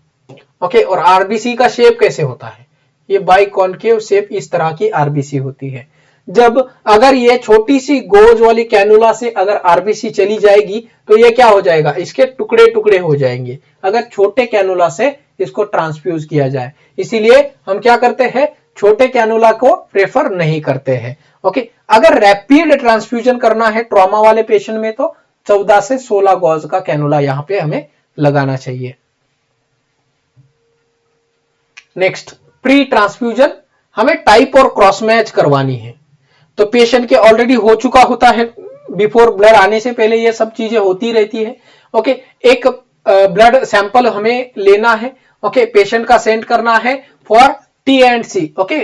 ओके, और आरबीसी का शेप कैसे होता है, ये बाइकॉन्केव शेप, इस तरह की आरबीसी होती है। जब अगर ये छोटी सी गोज वाली कैनुला से अगर आरबीसी चली जाएगी तो ये क्या हो जाएगा, इसके टुकड़े टुकड़े हो जाएंगे अगर छोटे कैनुला से इसको ट्रांसफ्यूज किया जाए। इसीलिए हम क्या करते हैं, छोटे कैनुला को प्रेफर नहीं करते हैं। ओके, अगर रैपिड ट्रांसफ्यूजन करना है ट्रॉमा वाले पेशेंट में तो 14 से 16 गॉज का कैनुला यहां पे हमें लगाना चाहिए। नेक्स्ट, प्री ट्रांसफ्यूजन हमें टाइप और क्रॉस मैच करवानी है, तो पेशेंट के ऑलरेडी हो चुका होता है, बिफोर ब्लड आने से पहले ये सब चीजें होती रहती है। ओके, एक ब्लड सैंपल हमें लेना है, ओके, पेशेंट का सेंड करना है for T&C, okay,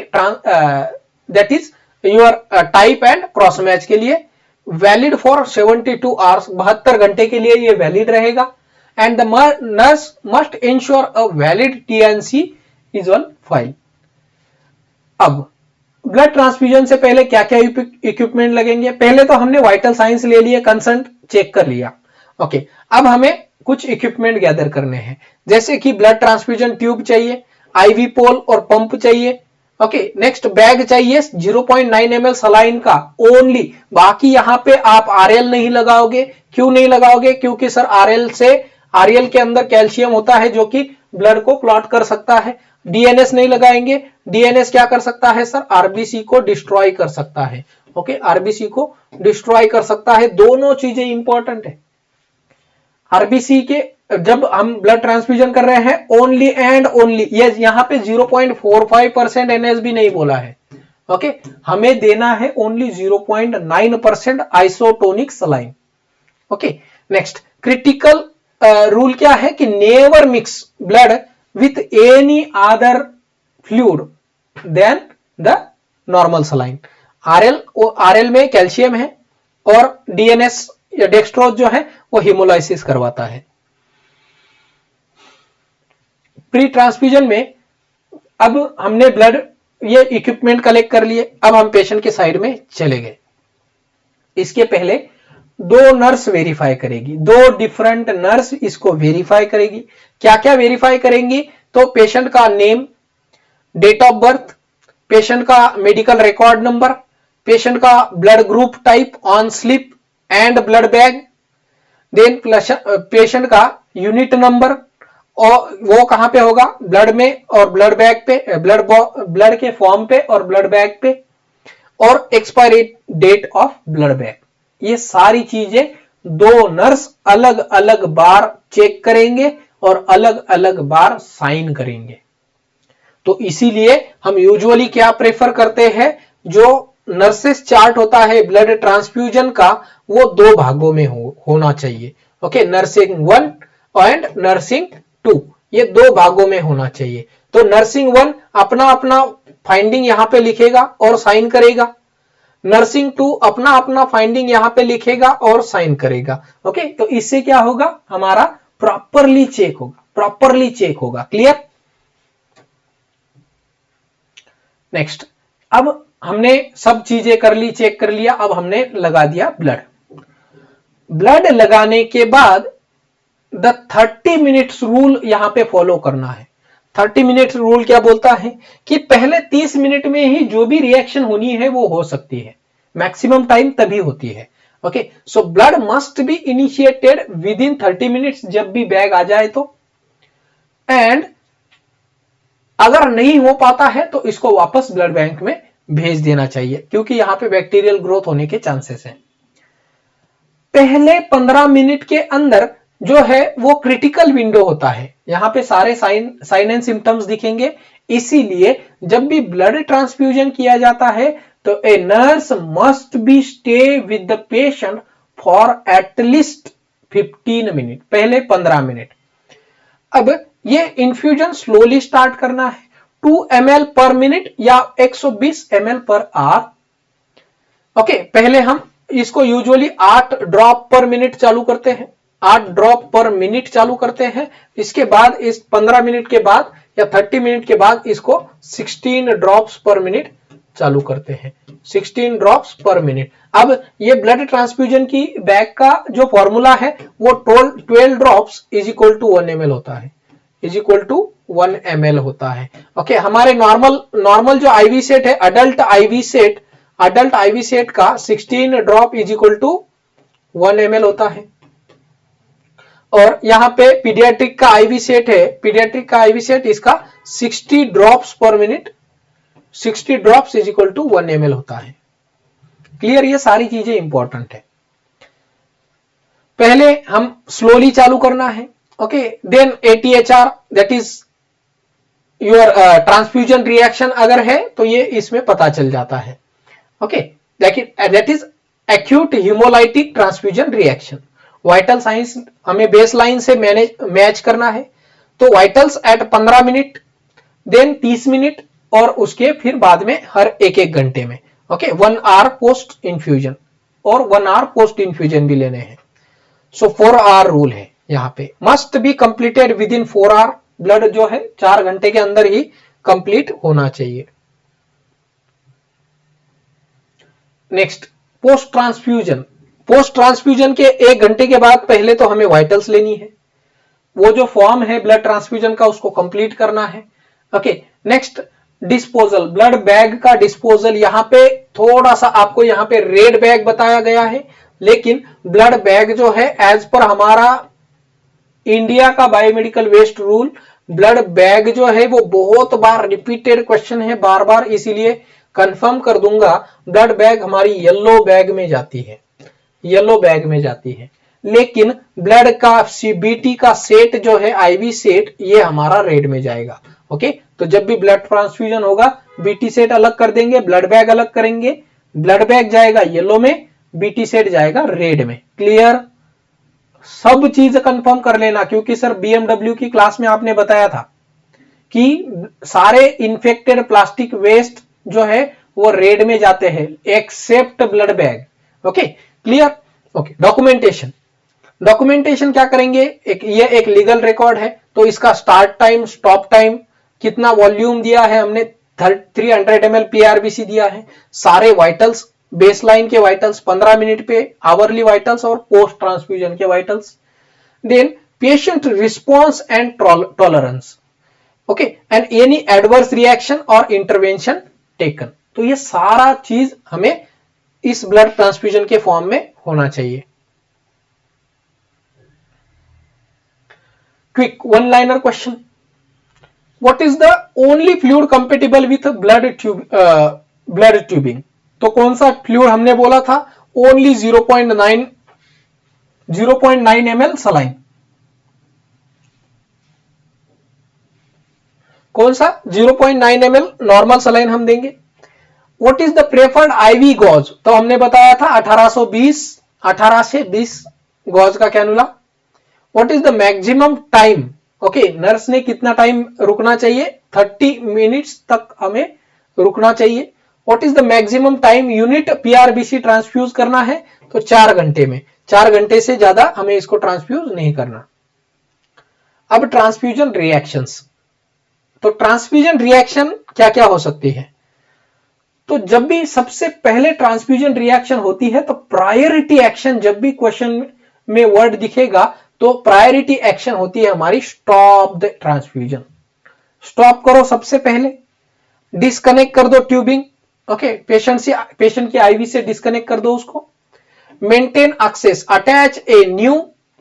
that is your type and cross match के लिए, वैलिड फॉर 72 आवर्स, 72 घंटे के लिए ये वैलिड रहेगा। And the nurse must ensure a valid T&C is on file. अब ब्लड ट्रांसफ्यूजन से पहले क्या क्या इक्विपमेंट लगेंगे, पहले तो हमने वाइटल साइंस ले लिए, कंसेंट चेक कर लिया। ओके, अब हमें कुछ इक्विपमेंट गैदर करने हैं, जैसे कि ब्लड ट्रांसफ्यूजन ट्यूब चाहिए, आईवी पोल और पंप चाहिए। ओके, नेक्स्ट बैग चाहिए 0.9 ml सलाइन का ओनली, बाकी यहां पे आप आरएल नहीं लगाओगे। क्यों नहीं लगाओगे, क्योंकि सर आरएल के अंदर कैल्शियम होता है जो कि ब्लड को क्लॉट कर सकता है। डीएनएस नहीं लगाएंगे, डीएनएस क्या कर सकता है सर, आरबीसी को डिस्ट्रॉय कर सकता है। ओके, आरबीसी को डिस्ट्रॉय कर सकता है, दोनों चीजें इंपॉर्टेंट है। आरबीसी के जब हम ब्लड ट्रांसफ्यूजन कर रहे हैं ओनली एंड ओनली, ये यहां पे 0.45% एनएसबी नहीं बोला है। ओके, हमें देना है only 0.9% isotonic saline. Okay, next, critical rule क्या है कि never mix blood with any other fluid than the normal saline। RL में कैल्शियम है और डीएनएस या डेक्सट्रोज जो है वो हीमोलाइसिस करवाता है। प्री ट्रांसफ्यूजन में अब हमने ब्लड ये इक्विपमेंट कलेक्ट कर लिए, अब हम पेशेंट के साइड में चले गए। इसके पहले 2 नर्स वेरीफाई करेगी, 2 डिफरेंट नर्स इसको वेरीफाई करेगी। क्या क्या वेरीफाई करेंगी, तो पेशेंट का name, date of birth, patient का मेडिकल रिकॉर्ड नंबर, पेशेंट का blood group type on slip and blood bag, then patient का यूनिट नंबर, और वो कहां पे होगा, ब्लड में और ब्लड बैग पे, ब्लड के फॉर्म पे और ब्लड बैग पे, और expiry date of blood bag. ये सारी चीजें 2 नर्स अलग अलग बार चेक करेंगे और अलग अलग बार साइन करेंगे। तो इसीलिए हम यूजुअली क्या प्रेफर करते हैं, जो नर्सेस चार्ट होता है ब्लड ट्रांसफ्यूजन का, वो दो भागों में होना चाहिए। ओके, नर्सिंग 1 एंड नर्सिंग 2, ये दो भागों में होना चाहिए। तो नर्सिंग 1 अपना अपना फाइंडिंग यहां पे लिखेगा और साइन करेगा, नर्सिंग 2 अपना अपना फाइंडिंग यहां पे लिखेगा और साइन करेगा। ओके, तो इससे क्या होगा, हमारा प्रॉपरली चेक होगा, प्रॉपरली चेक होगा। क्लियर? नेक्स्ट, अब हमने सब चीजें कर ली, चेक कर लिया, अब हमने लगा दिया ब्लड। ब्लड लगाने के बाद द 30 मिनट्स रूल यहां पे फॉलो करना है। 30 मिनट्स रूल क्या बोलता है कि पहले 30 मिनट में ही जो भी रिएक्शन होनी है वो हो सकती है, मैक्सिमम टाइम तभी होती है। Okay, so blood must be initiated with in 30 minutes, जब भी बैग आ जाए तो। एंड अगर नहीं हो पाता है तो इसको वापस ब्लड बैंक में भेज देना चाहिए, क्योंकि यहां पे बैक्टीरियल ग्रोथ होने के चांसेस हैं। पहले 15 मिनट के अंदर जो है वो क्रिटिकल विंडो होता है, यहां पे सारे साइन एंड सिम्टम्स दिखेंगे। इसीलिए जब भी ब्लड ट्रांसफ्यूजन किया जाता है तो a nurse must be stay with the patient for at least 15 minute, पहले 15 मिनट। अब ये इन्फ्यूजन स्लोली स्टार्ट करना है, 2 ml पर मिनट या 120 ml पर आवर। ओके, पहले हम इसको यूजुअली 8 ड्रॉप पर मिनट चालू करते हैं, 8 ड्रॉप पर मिनट चालू करते हैं। इसके बाद इस 15 मिनट के बाद या 30 मिनट के बाद इसको 16 ड्रॉप्स पर मिनट चालू करते हैं, 16 ड्रॉप्स पर मिनट। अब ये ब्लड ट्रांसफ्यूजन की बैग का जो फॉर्मूला है वो 12 drops is equal to 1 ml होता है, इज इक्वल टू 1 ml होता है। ओके, हमारे नॉर्मल जो आईवी सेट है, अडल्ट आईवी सेट का 16 drop is equal to 1 ml होता है। और यहां पे पीडियाट्रिक का आईवी सेट है, पीडियाट्रिक का आईवी सेट इसका 60 drops per minute, 60 drops is equal to 1 ml होता है। क्लियर? ये सारी चीजें इंपॉर्टेंट है। पहले हम स्लोली चालू करना है। Okay, then ATHR, that is your transfusion reaction अगर है तो ये इसमें पता चल जाता है। Okay, that is acute haemolytic transfusion reaction. Vital signs हमें बेस लाइन से मैच करना है, तो vitals at 15 minute, then 30 minute, और उसके फिर बाद में हर एक घंटे में। ओके, 1 आवर पोस्ट इन्फ्यूजन और 1 आवर पोस्ट इन्फ्यूजन भी लेने हैं। सो 4 आवर रूल है यहाँ पे, must be completed within 4 hour. Blood जो है 4 घंटे के अंदर ही कंप्लीट होना चाहिए। Next, post transfusion. Post transfusion के 1 घंटे के बाद पहले तो हमें वाइटल्स लेनी है, वो जो फॉर्म है ब्लड ट्रांसफ्यूजन का उसको कंप्लीट करना है। Okay, next disposal, blood bag का डिस्पोजल। यहां पे थोड़ा सा आपको यहां पे रेड बैग बताया गया है, लेकिन ब्लड बैग जो है एज पर हमारा इंडिया का biomedical waste rule, blood bag जो है वो बहुत बार रिपीटेड क्वेश्चन है, बार बार, इसीलिए कंफर्म कर दूंगा, ब्लड बैग हमारी येलो बैग में जाती है, येलो बैग में जाती है। लेकिन ब्लड का सीबीटी का सेट जो है, आईवी सेट, ये हमारा रेड में जाएगा। ओके, तो जब भी ब्लड ट्रांसफ्यूजन होगा बीटी सेट अलग कर देंगे, ब्लड बैग अलग करेंगे, ब्लड बैग जाएगा येलो में, बीटी सेट जाएगा रेड में। क्लियर? सब चीज कंफर्म कर लेना, क्योंकि सर बीएमडब्ल्यू की क्लास में आपने बताया था कि सारे इन्फेक्टेड प्लास्टिक वेस्ट जो है वो रेड में जाते हैं except blood bag. Okay, clear? Okay, documentation. Documentation क्या करेंगे, ये एक लीगल रिकॉर्ड है, तो इसका स्टार्ट टाइम, स्टॉप टाइम, कितना वॉल्यूम दिया है हमने, 300 ml पीआरबीसी दिया है, सारे वाइटल्स, बेसलाइन के वाइटल्स 15 मिनट पे, आवरली वाइटल्स और पोस्ट ट्रांसफ्यूजन के vitals, then patient response and tolerance. Okay, and any adverse reaction और इंटरवेंशन टेकन। तो ये सारा चीज हमें इस ब्लड ट्रांसफ्यूजन के फॉर्म में होना चाहिए। Quick one liner question, what is the only fluid compatible with blood tubing? तो कौन सा फ्लूइड हमने बोला था? Only 0.9 ml saline. कौन सा? 0.9 ml नॉर्मल सलाइन हम देंगे। What is the preferred IV gauge, तो हमने बताया था 18 से 20 गॉज का cannula. What is the maximum time, okay nurse ने कितना टाइम रुकना चाहिए, 30 मिनट्स तक हमें रुकना चाहिए। What is the maximum time unit PRBC transfuse करना है, तो 4 घंटे में, 4 घंटे से ज्यादा हमें इसको ट्रांसफ्यूज नहीं करना। अब ट्रांसफ्यूजन रिएक्शंस, तो ट्रांसफ्यूजन रिएक्शन क्या क्या हो सकती है, तो जब भी सबसे पहले ट्रांसफ्यूजन रिएक्शन होती है तो प्रायोरिटी एक्शन, जब भी क्वेश्चन में वर्ड दिखेगा तो प्रायोरिटी एक्शन होती है हमारी स्टॉप द ट्रांसफ्यूजन। स्टॉप करो सबसे पहले, डिस्कनेक्ट कर दो ट्यूबिंग, ओके पेशेंट की आईवी से डिस्कनेक्ट कर दो उसको। Maintain access, attach a new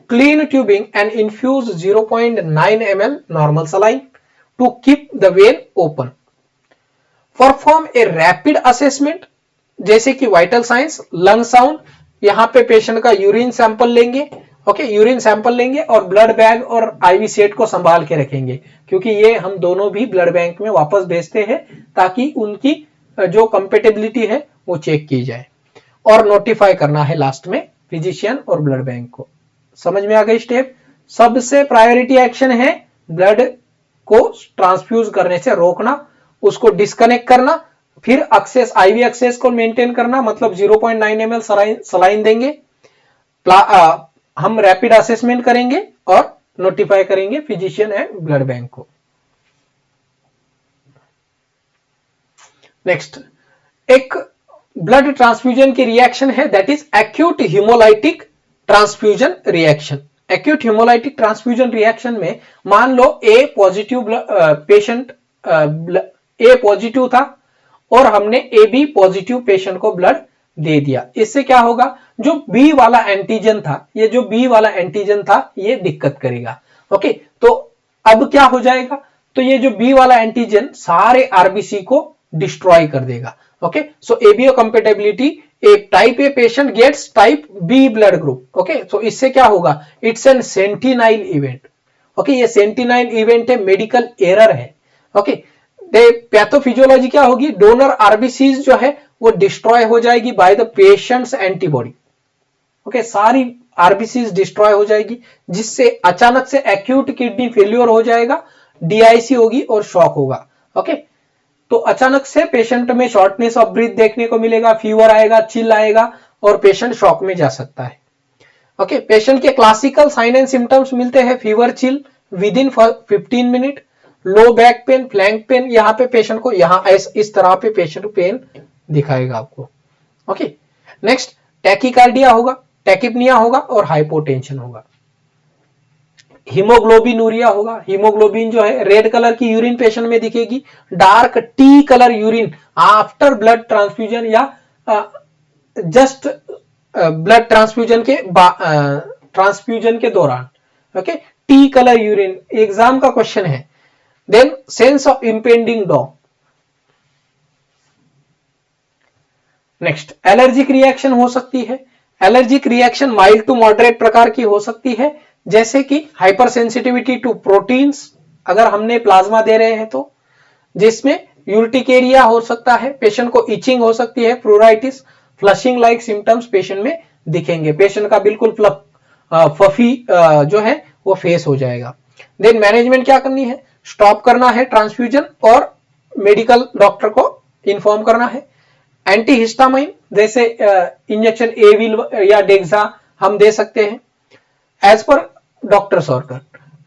clean tubing and infuse 0.9 ml normal saline to keep the vein open. Perform a rapid assessment, जैसे कि वाइटल साइंस, लंग साउंड, यहां पे पेशेंट का यूरिन सैंपल लेंगे, ओके यूरिन सैंपल लेंगे और blood bag और IV set को संभाल के रखेंगे, क्योंकि ये हम दोनों भी ब्लड बैंक में वापस भेजते हैं ताकि उनकी जो कंपेटेबिलिटी है वो चेक की जाए। और नोटिफाई करना है लास्ट में फिजिशियन और ब्लड बैंक को। समझ में आ गई स्टेप। सबसे प्रायोरिटी एक्शन है ब्लड को ट्रांसफ्यूज करने से रोकना, उसको डिस्कनेक्ट करना, फिर एक्सेस आईवी एक्सेस को मेंटेन करना, मतलब 0.9 ml सलाइन देंगे, हम रैपिड असेसमेंट करेंगे और नोटिफाई करेंगे फिजिशियन एंड ब्लड बैंक को। नेक्स्ट एक ब्लड ट्रांसफ्यूजन की रिएक्शन है that is acute haemolytic transfusion reaction. Acute haemolytic transfusion reaction में मान लो ए पॉजिटिव पेशेंट ए पॉजिटिव था और हमने ए बी पॉजिटिव पेशेंट को ब्लड दे दिया। इससे क्या होगा, जो बी वाला एंटीजन था, ये जो बी वाला एंटीजन था ये दिक्कत करेगा। ओके तो अब क्या हो जाएगा, तो ये जो बी वाला एंटीजन सारे आरबीसी को डिस्ट्रॉय कर देगा। ओके सो एबीओ कंपेटेबिलिटी, एक type A patient gets type B blood group. Okay so इससे क्या होगा, it's an sentinel event. Okay ये सेंटिनाइल इवेंट है, मेडिकल एरर है। ओके पैथोफिजियोलॉजी क्या होगी, डोनर आरबीसीज जो है वो डिस्ट्रॉय हो जाएगी by the patients antibody. Okay सारी आरबीसीज डिस्ट्रॉय हो जाएगी, जिससे अचानक से एक्यूट किडनी फेल्योर हो जाएगा, डीआईसी होगी और शॉक होगा। ओके तो अचानक से पेशेंट में शॉर्टनेस ऑफ ब्रीथ देखने को मिलेगा, फीवर आएगा, चिल आएगा और पेशेंट शॉक में जा सकता है। ओके पेशेंट के क्लासिकल साइन एंड सिम्टम्स मिलते हैं, fever, chill with in 15 minute, low back pain, flank pain, यहाँ पे पेशेंट को यहाँ इस तरह पे पेशेंट पेन दिखाएगा आपको। ओके नेक्स्ट टैकीकार्डिया होगा, टैकिपनिया होगा और हाइपोटेंशन होगा। हीमोग्लोबिनूरिया होगा, हीमोग्लोबिन जो है रेड कलर की यूरिन पेशेंट में दिखेगी, dark tea colour urine after blood transfusion या जस्ट ब्लड ट्रांसफ्यूजन के दौरान। Okay tea colour urine exam का क्वेश्चन है। Then sense of impending doom. Next allergic reaction हो सकती है। Allergic reaction mild to moderate प्रकार की हो सकती है, जैसे कि हाइपर सेंसिटिविटी टू प्रोटीन्स, अगर हमने प्लाज्मा दे रहे हैं तो, जिसमें यूर्टिकेरिया हो सकता है, पेशेंट को इचिंग हो सकती है, pruritus, flushing like symptoms patient में दिखेंगे, पेशेंट का बिल्कुल फफी जो है वो फेस हो जाएगा। देन मैनेजमेंट क्या करनी है, स्टॉप करना है ट्रांसफ्यूजन और मेडिकल डॉक्टर को इन्फॉर्म करना है। एंटीहिस्टामाइन जैसे इंजेक्शन एविल या डेक्सा हम दे सकते हैं as per doctor's order.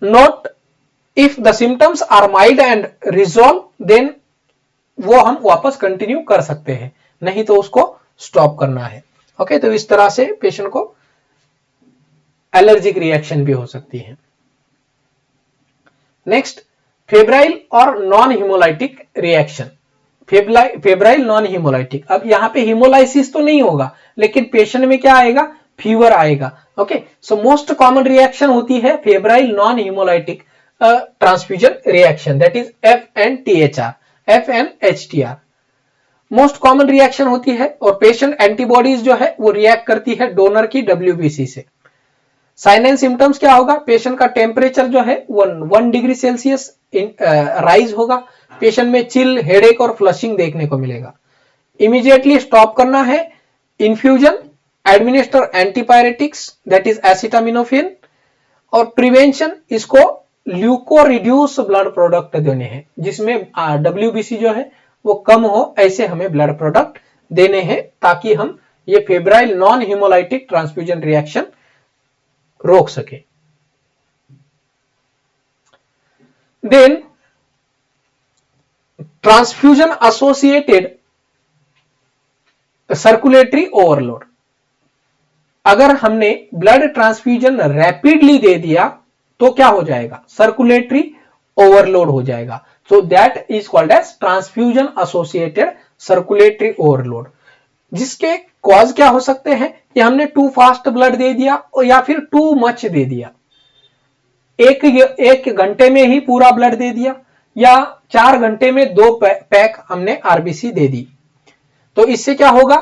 Note if the symptoms are mild and resolve then वो हम वापस कंटिन्यू कर सकते हैं, नहीं तो उसको स्टॉप करना है। ओके तो इस तरह से पेशेंट को एलर्जिक रिएक्शन भी हो सकती है। नेक्स्ट फेब्राइल और non haemolytic reaction. Febrile non haemolytic, अब यहां पे हीमोलाइसिस तो नहीं होगा लेकिन पेशेंट में क्या आएगा, फीवर आएगा। Okay so most common reaction होती है febrile non haemolytic transfusion reaction, that is FNTHR। Most common reaction होती है और पेशेंट एंटीबॉडीज जो है वो रिएक्ट करती है डोनर की WBC से। साइन एंड सिम्टम्स क्या होगा, पेशेंट का टेम्परेचर जो है 1 डिग्री सेल्सियस राइज होगा, पेशेंट में चिल, हेडेक और फ्लशिंग देखने को मिलेगा। इमीडिएटली स्टॉप करना है infusion, administer antipyretics that is acetaminophen, और प्रिवेंशन इसको ल्यूको रिड्यूस ब्लड प्रोडक्ट देने हैं जिसमें WBC जो है वो कम हो, ऐसे हमें ब्लड प्रोडक्ट देने हैं ताकि हम ये febrile non haemolytic transfusion reaction रोक सके। Then transfusion associated circulatory overload, अगर हमने ब्लड ट्रांसफ्यूजन रैपिडली दे दिया तो क्या हो जाएगा, सर्कुलेटरी ओवरलोड हो जाएगा। So that is called as transfusion associated circulatory overload, जिसके कॉज क्या हो सकते हैं कि हमने टू फास्ट ब्लड दे दिया या फिर टू मच दे दिया, एक घंटे में ही पूरा ब्लड दे दिया या 4 घंटे में 2 पैक हमने आरबीसी दे दी, तो इससे क्या होगा,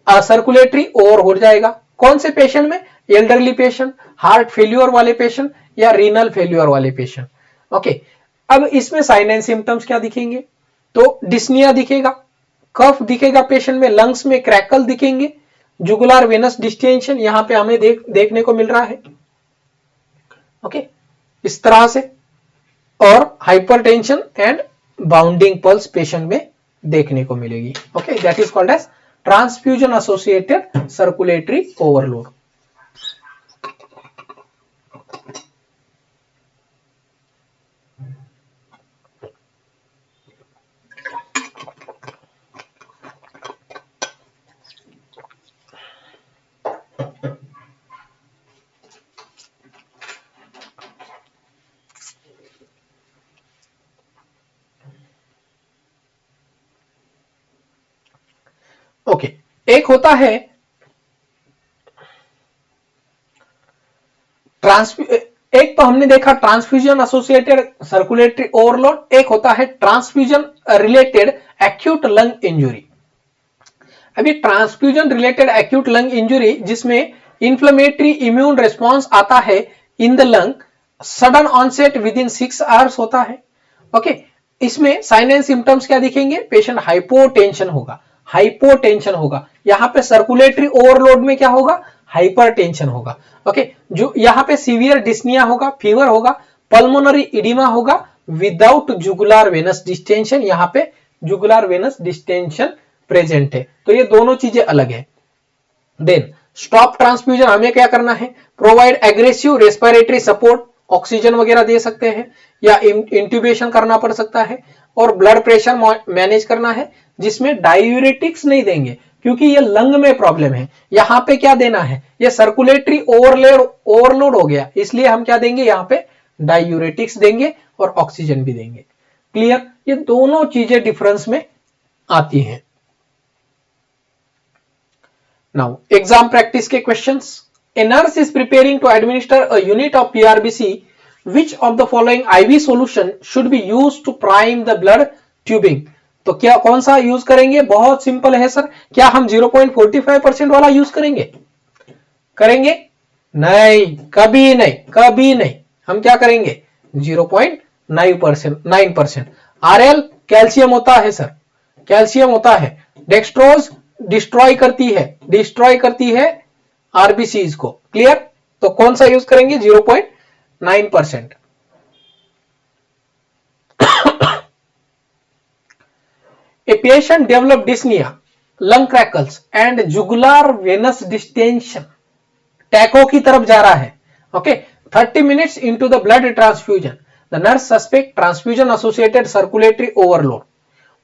सर्कुलेटरी ओवर हो जाएगा। कौन से पेशेंट में, एल्डरली पेशेंट, हार्ट फेल्यूर वाले पेशेंट या रीनल फेल्यूर वाले पेशेंट। ओके, अब इसमें साइन एंड सिम्टम्स क्या दिखेंगे, तो डिस्निया दिखेगा, कफ दिखेगा पेशेंट में, लंग्स में क्रैकल दिखेंगे, जुगुलार वेनस डिस्टेंशन यहां पे हमें देखने को मिल रहा है। ओके, इस तरह से, और hypertension and bounding pulse patient में देखने को मिलेगी। Okay, that is called as transfusion associated circulatory overload. Okay, एक होता है एक तो हमने देखा ट्रांसफ्यूजन एसोसिएटेड सर्कुलेटरी ओवरलोड, एक होता है transfusion related acute lung injury. अभी transfusion related acute lung injury जिसमें इंफ्लेमेटरी इम्यून रिस्पॉन्स आता है in the lung, sudden onset within 6 hours होता है। ओके, इसमें साइन एंड सिम्टम्स क्या दिखेंगे, पेशेंट हाइपोटेंशन होगा, हाइपोटेंशन होगा, यहां पे सर्कुलेटरी ओवरलोड में क्या होगा, हाइपरटेंशन होगा। ओके, जो यहां पे सीवियर डिस्निया होगा, फीवर होगा, पल्मोनरी इडिमा होगा विदाउट जुगुलार वेनस डिस्टेंशन, यहां पे जुगुलार वेनस डिस्टेंशन प्रेजेंट है, तो ये दोनों चीजें अलग है। देन स्टॉप ट्रांसफ्यूजन हमें क्या करना है, provide aggressive respiratory support, oxygen वगैरह दे सकते हैं या इंट्यूबेशन करना पड़ सकता है, और ब्लड प्रेशर मैनेज करना है जिसमें डायूरेटिक्स नहीं देंगे क्योंकि ये लंग में प्रॉब्लम है। यहां पे क्या देना है, ये सर्कुलेटरी ओवरलोड हो गया, इसलिए हम क्या देंगे, यहां पे डायूरेटिक्स देंगे और ऑक्सीजन भी देंगे। क्लियर, ये दोनों चीजें डिफरेंस में आती हैं। नाउ एग्जाम प्रैक्टिस के questions. A nurse is preparing to administer a unit of PRBC. Which of the following IV solution should be used to prime the blood tubing? तो क्या कौन सा यूज करेंगे, बहुत सिंपल है सर, क्या हम 0.45% वाला यूज करेंगे, करेंगे नहीं, कभी नहीं, कभी नहीं, हम क्या करेंगे 0.9%। RL कैल्शियम होता है सर, कैल्शियम होता है, डेक्सट्रोज डिस्ट्रॉय करती है आरबीसीज को। क्लियर, तो कौन सा यूज करेंगे 0.9%। A patient developed dyspnea, lung crackles and jugular venous distension, taco की तरफ जा रहा है। Okay, 30 minutes into the blood transfusion, the nurse suspect transfusion associated circulatory overload.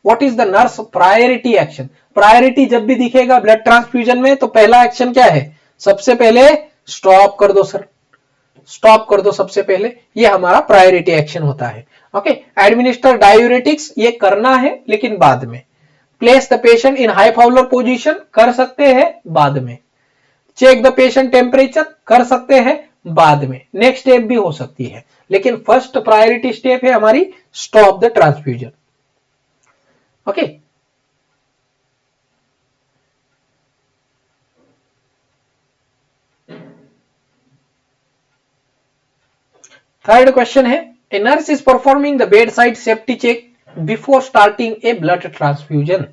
What is the nurse priority action? Priority जब भी दिखेगा blood transfusion में तो पहला एक्शन क्या है, सबसे पहले स्टॉप कर दो सर, स्टॉप कर दो सबसे पहले, ये हमारा प्रायोरिटी एक्शन होता है। ओके, एडमिनिस्टर डायूरेटिक्स, ये करना है लेकिन बाद में। Place the patient in high Fowler position, कर सकते हैं बाद में। चेक द पेशेंट टेम्परेचर, कर सकते हैं बाद में, नेक्स्ट स्टेप भी हो सकती है, लेकिन फर्स्ट प्रायोरिटी स्टेप है हमारी stop the transfusion. Okay, third question है, a nurse is performing the bedside safety check before starting a blood transfusion.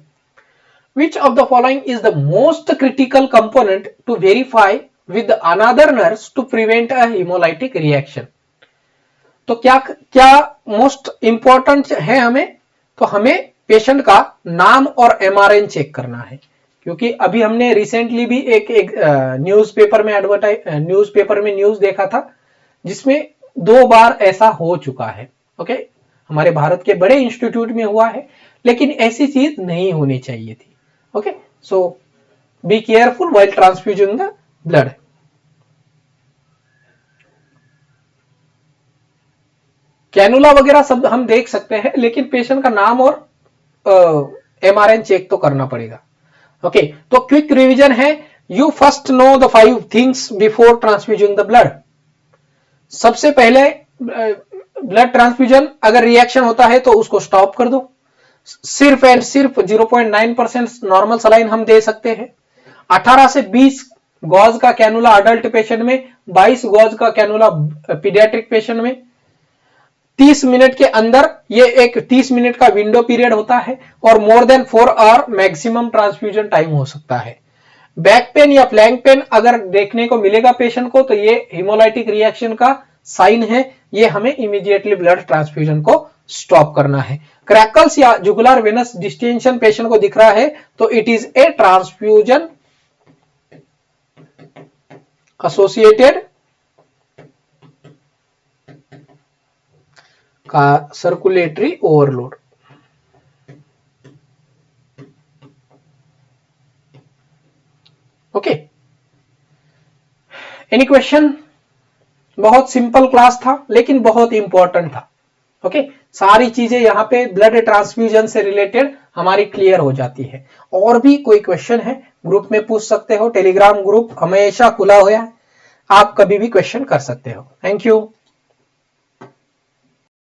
Which of the following is the most critical component to verify with another nurse to prevent a hemolytic reaction? तो क्या क्या most important है हमें? तो हमें patient का नाम और एमआरएन चेक करना है, क्योंकि अभी हमने रिसेंटली भी एक न्यूज़पेपर में न्यूज देखा था जिसमें 2 बार ऐसा हो चुका है। ओके, हमारे भारत के बड़े इंस्टीट्यूट में हुआ है, लेकिन ऐसी चीज नहीं होनी चाहिए थी। Okay, so be careful while transfusing the blood. Cannula वगैरह सब हम देख सकते हैं, लेकिन पेशेंट का नाम और एमआरएन चेक तो करना पड़ेगा। ओके, तो क्विक रिवीजन है, you first know the 5 things before transfusing the blood. सबसे पहले ब्लड ट्रांसफ्यूजन अगर रिएक्शन होता है तो उसको स्टॉप कर दो। सिर्फ एंड सिर्फ 0.9% नॉर्मल सलाइन हम दे सकते हैं। 18 से 20 गॉज का कैनुला अडल्ट पेशेंट में, 22 गॉज का कैनुला पीडियाट्रिक पेशेंट में। 30 मिनट के अंदर, ये एक 30 मिनट का विंडो पीरियड होता है और more than 4 hour maximum transfusion time हो सकता है। बैक पेन या फ्लैंक पेन अगर देखने को मिलेगा पेशेंट को तो ये हिमोलाइटिक रिएक्शन का साइन है, ये हमें इमीडिएटली ब्लड ट्रांसफ्यूजन को स्टॉप करना है। क्रैकल्स या जुगुलर वेनस डिस्टेंशन पेशेंट को दिख रहा है तो it is a transfusion associated का circulatory overload. Okay, any question? बहुत सिंपल क्लास था लेकिन बहुत इंपॉर्टेंट था। ओके, सारी चीजें यहां पे ब्लड ट्रांसफ्यूजन से रिलेटेड हमारी क्लियर हो जाती है। और भी कोई क्वेश्चन है ग्रुप में पूछ सकते हो, टेलीग्राम ग्रुप हमेशा खुला हुआ है, आप कभी भी क्वेश्चन कर सकते हो। Thank you.